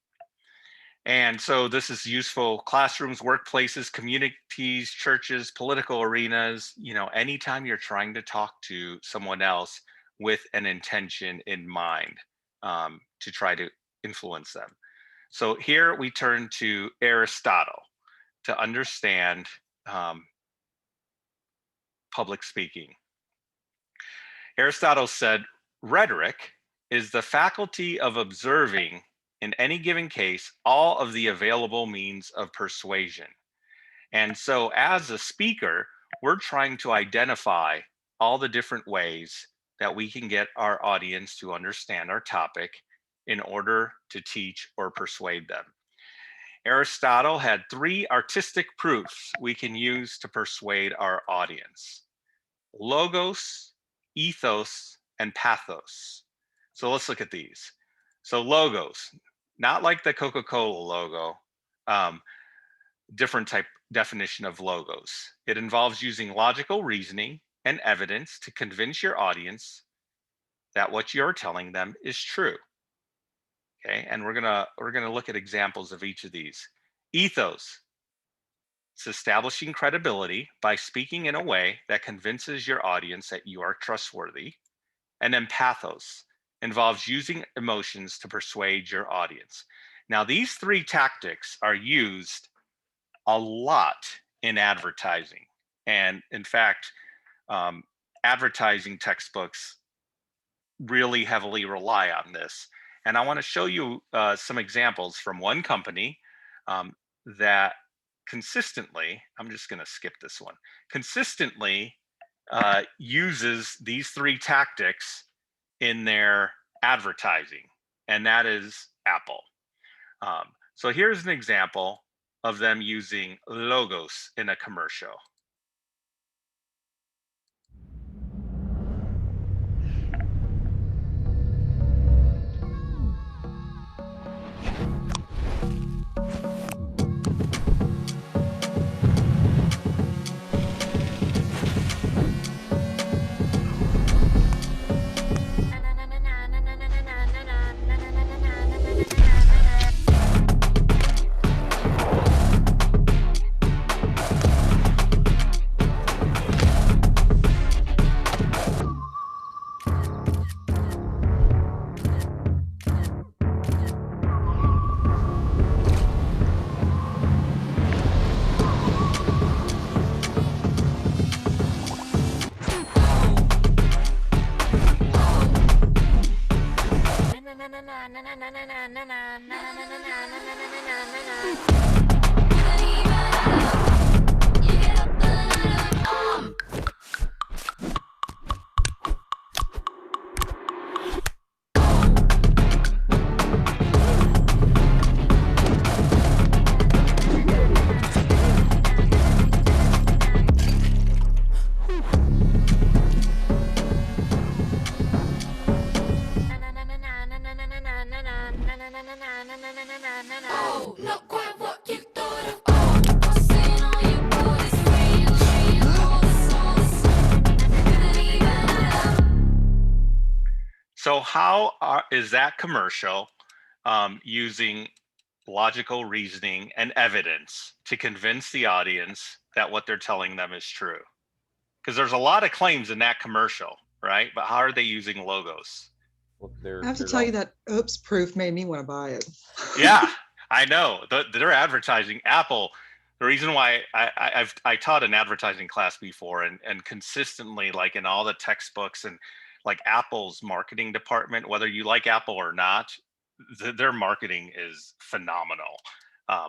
And so this is useful classrooms, workplaces, communities, churches, political arenas, anytime you're trying to talk to someone else with an intention in mind to try to influence them. So here we turn to Aristotle to understand public speaking. Aristotle said, rhetoric is the faculty of observing in any given case all of the available means of persuasion. And so as a speaker, we're trying to identify all the different ways that we can get our audience to understand our topic in order to teach or persuade them. Aristotle had 3 artistic proofs we can use to persuade our audience: logos, ethos, and pathos. So let's look at these. So logos, not like the Coca-Cola logo, different type definition of logos. It involves using logical reasoning and evidence to convince your audience that what you're telling them is true. Okay, and we're gonna look at examples of each of these. Ethos. It's establishing credibility by speaking in a way that convinces your audience that you are trustworthy. And then pathos involves using emotions to persuade your audience. Now, these three tactics are used a lot in advertising. And in fact, advertising textbooks really heavily rely on this. And I want to show you some examples from one company that consistently, I'm just going to skip this one, consistently uses these three tactics in their advertising, and that is Apple. So here's an example of them using logos in a commercial. So how is that commercial using logical reasoning and evidence to convince the audience that what they're telling them is true? Because there's a lot of claims in that commercial, right? But how are they using logos? I have to tell you that oops proof made me want to buy it. Yeah, I know. They're advertising. Apple, the reason why I taught an advertising class before, and consistently, like in all the textbooks, and like Apple's marketing department, whether you like Apple or not, their marketing is phenomenal.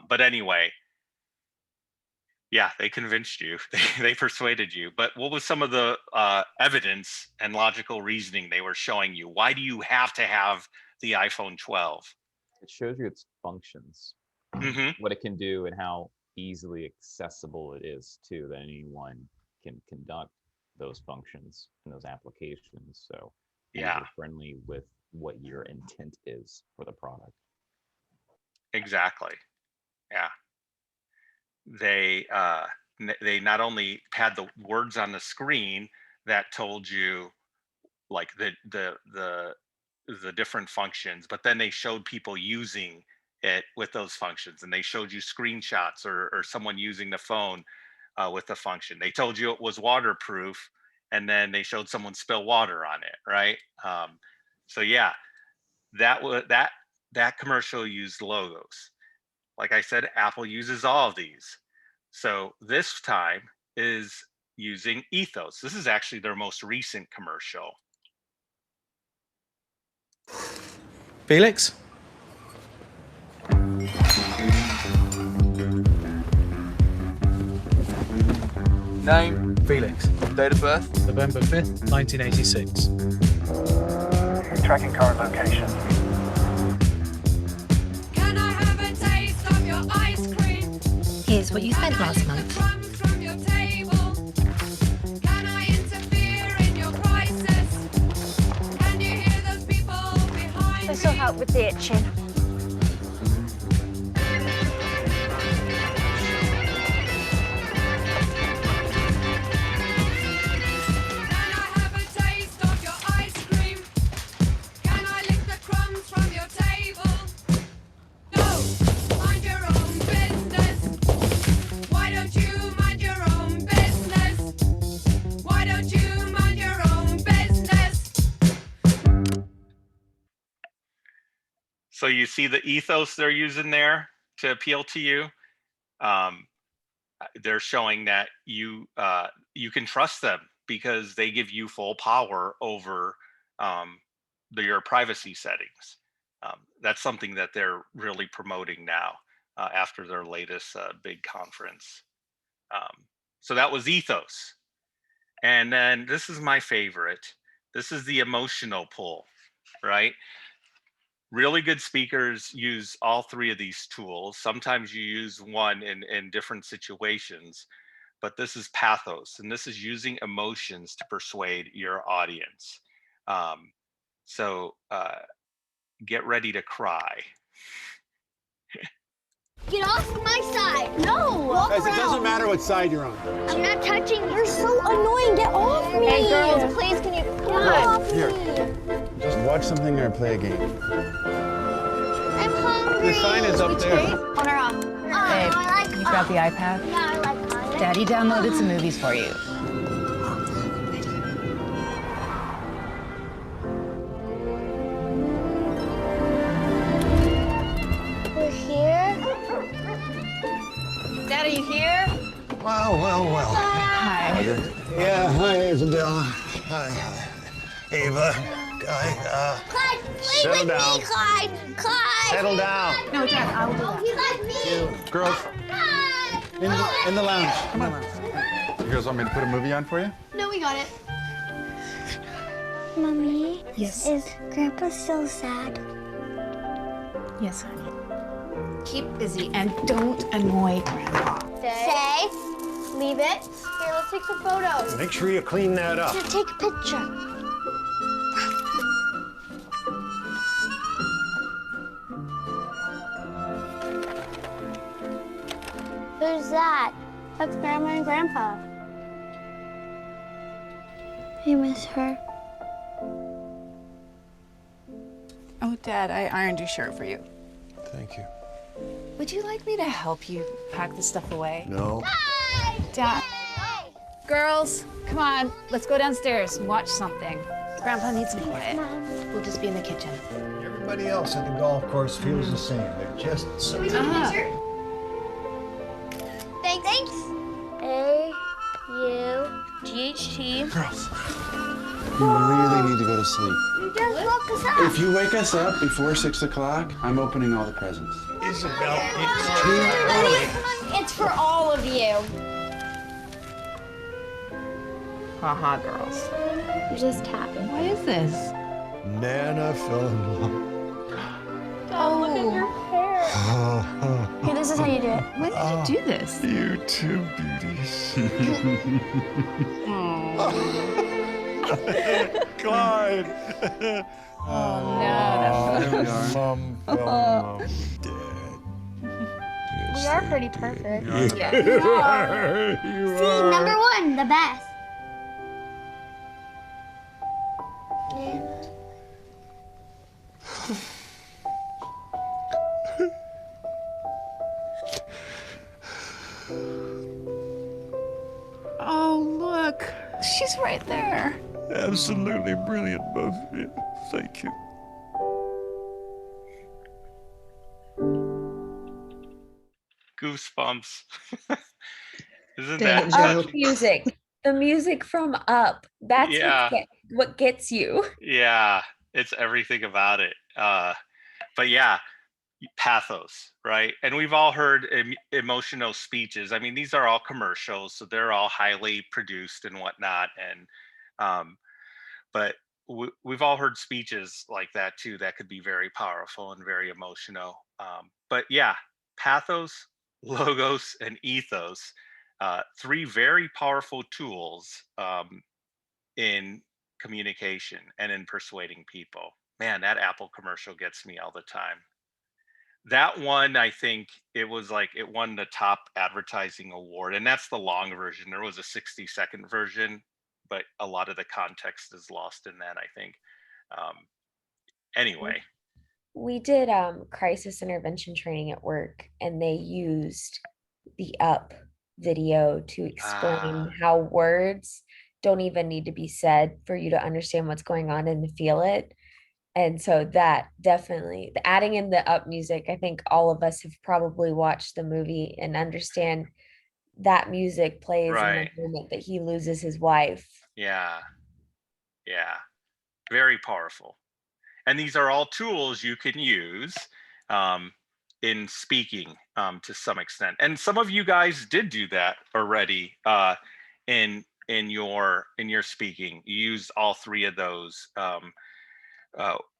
But anyway, yeah, they convinced you, they persuaded you. But what was some of the evidence and logical reasoning they were showing you? Why do you have to have the iPhone 12? It shows you its functions, Mm-hmm. what it can do, and how easily accessible it is to that anyone can conduct those functions and those applications. So yeah, friendly with what your intent is for the product. Exactly. Yeah. They not only had the words on the screen that told you like the different functions, but then they showed people using it with those functions, and they showed you screenshots or someone using the phone with the function. They told you it was waterproof, and then they showed someone spill water on it, right? So yeah, that commercial used logos. Like I said, Apple uses all of these. So this time is using ethos. This is actually their most recent commercial. Felix? Name? Felix. Date of birth? November 5th, 1986. Tracking current location. Can I have a taste of your ice cream? Here's what you spent last month. Crumbs from your table. Can I interfere in your crisis? Can you hear those people behind This will me? help with the itching. Can I have a taste of your ice cream? Can I lick the crumbs from your table? So you see the ethos they're using there to appeal to you. They're showing that you can trust them because they give you full power over your privacy settings. That's something that they're really promoting now after their latest big conference. So that was ethos. And then this is my favorite. This is the emotional pull, right? Really good speakers use all three of these tools. Sometimes you use one in different situations, but this is pathos, and this is using emotions to persuade your audience. So get ready to cry. Get off my side. No. Walk Guys, it around. doesn't matter what side you're on. I'm not touching you. You're so annoying. Get off me. Hey, girls, please, can you Get off Here. me. Just watch something or play a game. I'm hungry. The sign is up there. On or off? Babe, I like you've got the iPad? Yeah, I like on. Daddy downloaded some movies for you. We're here. Dad, are you here? Well. Hi. Yeah, hi, Isabella. Hi. Ava. Guy. Clyde, play Settle with down. me, Clyde. Clyde. Settle down. No, Dad, I will do Oh, that. he like me. Girls, Clyde. in the lounge. Come on. You girls want me to put a movie on for you? No, we got it. Mommy. Yes. Is Grandpa still sad? Yes, honey. Keep busy and don't annoy Grandpa. Say. Leave it. Here, let's take some photos. Make sure you clean that up. Here, take a picture. Who's that? That's Grandma and Grandpa. I miss her. Oh, Dad, I ironed your shirt for you. Thank you. Would you like me to help you pack the stuff away? No. Dad. Girls, come on. Let's go downstairs and watch something. Grandpa needs some quiet. We'll just be in the kitchen. Everybody else at the golf course feels the same. They're just so. Thanks. A-U-G-H-T. Girls, you really need to go to sleep. You just woke us up. If you wake us up before 6 o'clock, I'm opening all the presents. Isabel, it's too early. It's for all of you. Haha, girls. Just happened. What is this? Nana fell in love. Oh, look at your hair. Here, this is how you do it. When did you do this? You two beauties. Clyde. Oh, no, There we are. Mom fell in love with Dad. We are pretty perfect. Yeah. You See, are. number one, the best. Oh, look. She's right there. Absolutely brilliant, both of you. Thank you. Goosebumps. Isn't Dang that it, Joe. touching? Music. The music from Up. That's Yeah. what gets you. Yeah, it's everything about it. But yeah, pathos, right? And we've all heard emotional speeches. I mean, these are all commercials, so they're all highly produced and whatnot. And but we've all heard speeches like that too that could be very powerful and very emotional. But yeah, pathos, logos, and ethos, three very powerful tools in communication and in persuading people. Man, that Apple commercial gets me all the time. That one, I think it was like it won the top advertising award, and that's the long version. There was a 60-second version, but a lot of the context is lost in that, I think. Anyway, We did crisis intervention training at work, and they used the Up video to explain how words don't even need to be said for you to understand what's going on and to feel it. And so that definitely, adding in the up music, I think all of us have probably watched the movie and understand that music plays in Right. the moment that he loses his wife. Yeah. Yeah. Very powerful. And these are all tools you can use um, in speaking to some extent. And some of you guys did do that already in your speaking. You used all three of those uh,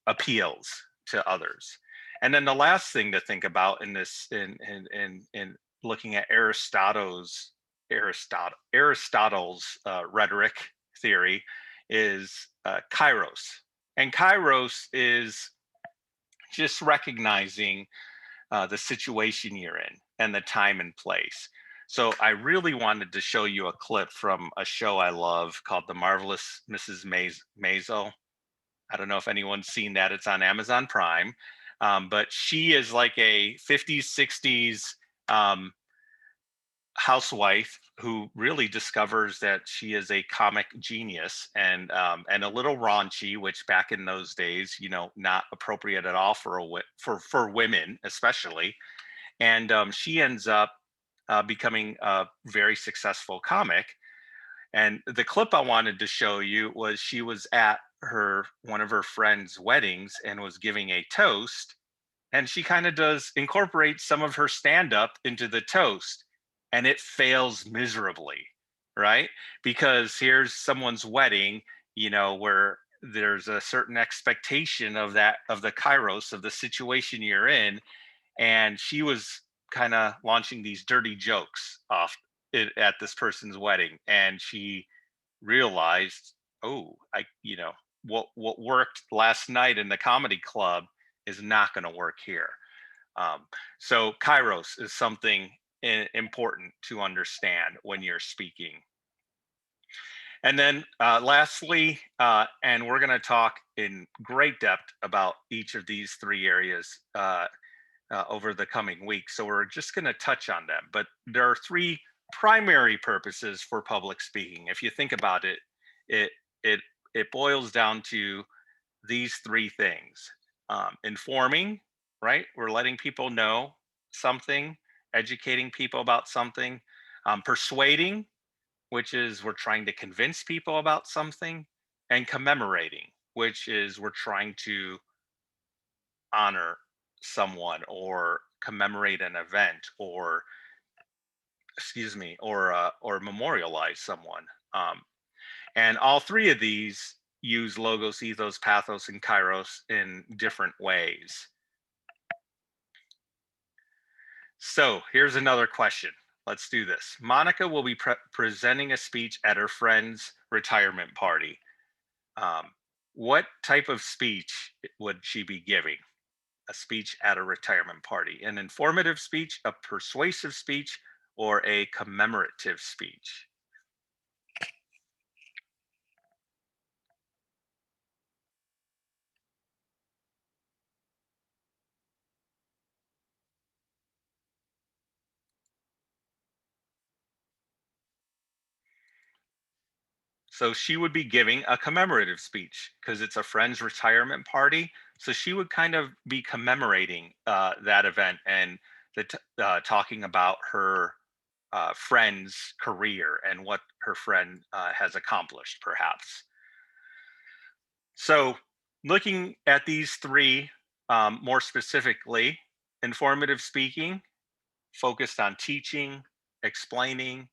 appeals to others. And then the last thing to think about in this in looking at Aristotle's rhetoric theory is kairos. And kairos is just recognizing the situation you're in and the time and place. So I really wanted to show you a clip from a show I love called The Marvelous Mrs. Maisel. I don't know if anyone's seen that. It's on Amazon Prime. But she is like a 50s, 60s housewife who really discovers that she is a comic genius and a little raunchy, which back in those days, you know, not appropriate at all for women, especially. And she ends up becoming a very successful comic. And the clip I wanted to show you was she was at one of her friends' weddings and was giving a toast, and she kind of does incorporate some of her stand up into the toast, and it fails miserably, right? Because here's someone's wedding, you know, where there's a certain expectation of the kairos of the situation you're in, and she was kind of launching these dirty jokes off at this person's wedding, and she realized, oh, what worked last night in the comedy club is not going to work here. So kairos is something important to understand when you're speaking. And then lastly, and we're going to talk in great depth about each of these three areas over the coming weeks. So we're just going to touch on them. But there are three primary purposes for public speaking. If you think about it, it boils down to these three things. Informing, right? We're letting people know something, educating people about something. Persuading, which is we're trying to convince people about something. And commemorating, which is we're trying to honor someone or commemorate an event or memorialize someone. And all three of these use logos, ethos, pathos, and kairos in different ways. So here's another question. Let's do this. Monica will be presenting a speech at her friend's retirement party. What type of speech would she be giving? A speech at a retirement party, an informative speech, a persuasive speech, or a commemorative speech? So she would be giving a commemorative speech because it's a friend's retirement party. So she would kind of be commemorating that event and talking about her friend's career and what her friend has accomplished, perhaps. So looking at these three more specifically, informative speaking, focused on teaching, explaining.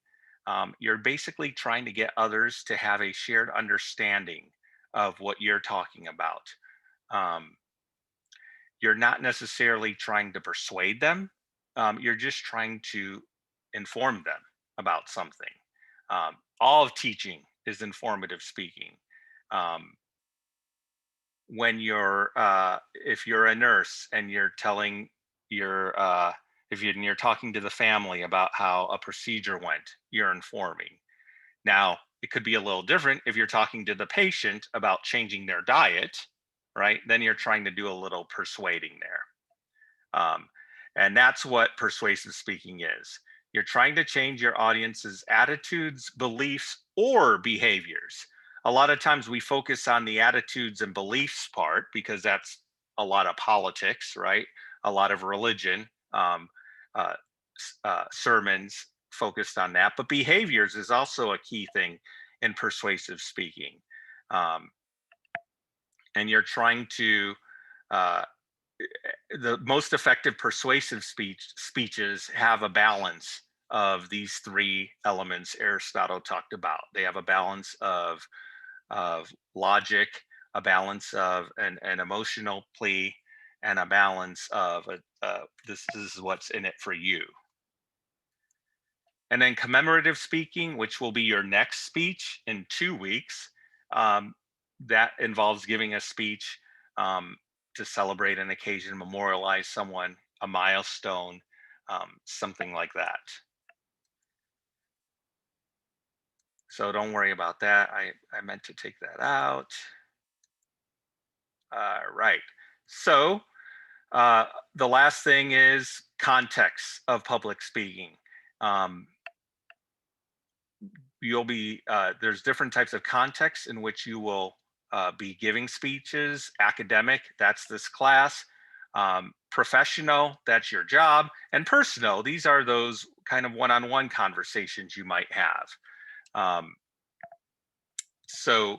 You're basically trying to get others to have a shared understanding of what you're talking about. You're not necessarily trying to persuade them. You're just trying to inform them about something. All of teaching is informative speaking. When if you're a nurse and you're telling if you're talking to the family about how a procedure went, you're informing. Now, it could be a little different if you're talking to the patient about changing their diet, right? Then you're trying to do a little persuading there. And that's what persuasive speaking is. You're trying to change your audience's attitudes, beliefs, or behaviors. a lot of times we focus on the attitudes and beliefs part because that's a lot of politics, right? A lot of religion, uh, sermons focused on that. But behaviors is also a key thing in persuasive speaking. And you're trying to, the most effective persuasive speeches have a balance of these three elements Aristotle talked about. They have a balance of logic, a balance of an emotional plea, and a balance of this is what's in it for you. And then commemorative speaking, which will be your next speech in 2 weeks, that involves giving a speech to celebrate an occasion, memorialize someone, a milestone, something like that. So don't worry about that. I meant to take that out. All right. So the last thing is context of public speaking. You'll be, there's different types of contexts in which you will be giving speeches. Academic, that's this class. Professional, that's your job. And personal, these are those kind of one-on-one conversations you might have. So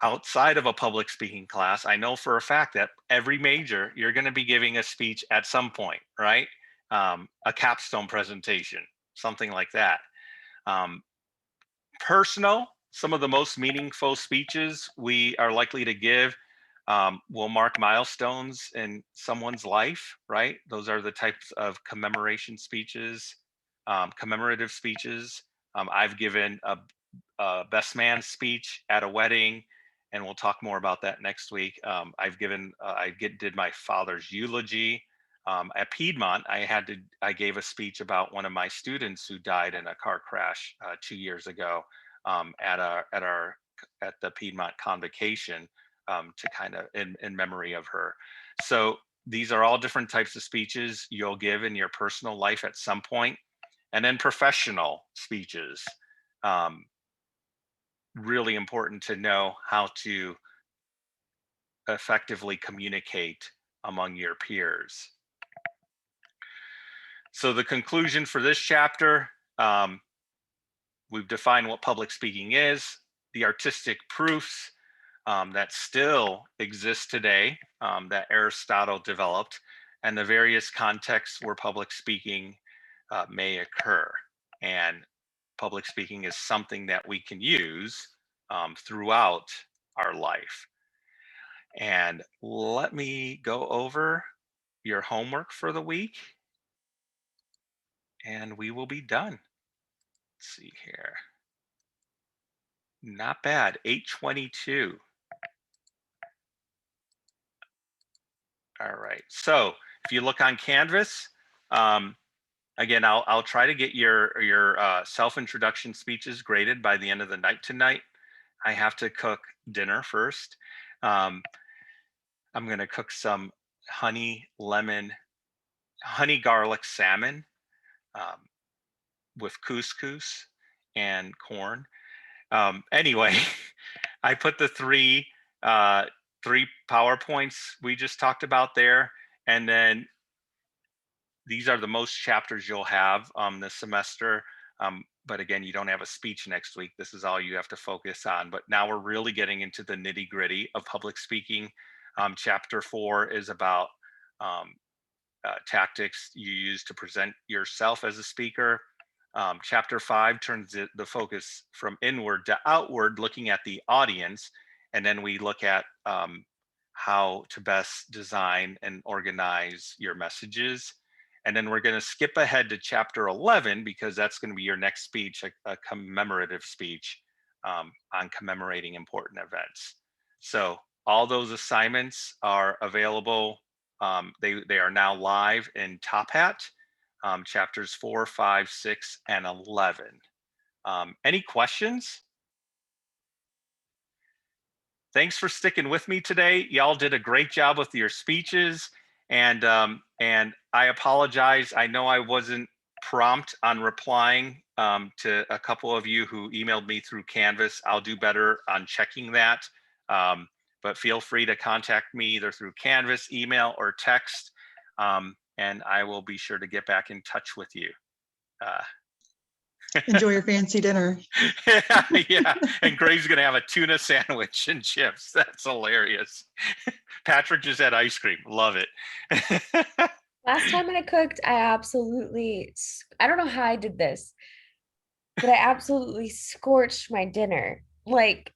outside of a public speaking class, I know for a fact that every major, you're going to be giving a speech at some point, right? A capstone presentation, something like that. Personal, some of the most meaningful speeches we are likely to give will mark milestones in someone's life, right? Those are the types of commemoration speeches, commemorative speeches. I've given a best man speech at a wedding, and we'll talk more about that next week. I've given, did my father's eulogy. At Piedmont, I gave a speech about one of my students who died in a car crash 2 years ago at the Piedmont convocation to kind of in memory of her. So these are all different types of speeches you'll give in your personal life at some point, and then professional speeches. Really important to know how to effectively communicate among your peers. So the conclusion for this chapter, we've defined what public speaking is, the artistic proofs that still exist today that Aristotle developed, and the various contexts where public speaking may occur. And public speaking is something that we can use throughout our life. And let me go over your homework for the week, and we will be done. Let's see here. Not bad, 8:22. All right, so if you look on Canvas, again, I'll try to get your self-introduction speeches graded by the end of the night tonight. I have to cook dinner first. I'm gonna cook some honey garlic salmon with couscous and corn. Anyway, I put the three PowerPoints we just talked about there, and then these are the most chapters you'll have this semester. But again, you don't have a speech next week. This is all you have to focus on. But now we're really getting into the nitty-gritty of public speaking. Chapter 4 is about tactics you use to present yourself as a speaker. Chapter 5 turns the focus from inward to outward, looking at the audience. And then we look at how to best design and organize your messages. And then we're going to skip ahead to chapter 11 because that's going to be your next speech, a commemorative speech on commemorating important events. So all those assignments are available. They are now live in Top Hat, chapters 4, 5, 6, and 11. Any questions? Thanks for sticking with me today. Y'all did a great job with your speeches, and I apologize. I know I wasn't prompt on replying to a couple of you who emailed me through Canvas. I'll do better on checking that. But feel free to contact me either through Canvas, email, or text, and I will be sure to get back in touch with you. Enjoy your fancy dinner. Yeah, and Graves gonna have a tuna sandwich and chips. That's hilarious. Patrick just had ice cream. Love it. Last time I cooked, I don't know how I did this, but I absolutely scorched my dinner. Like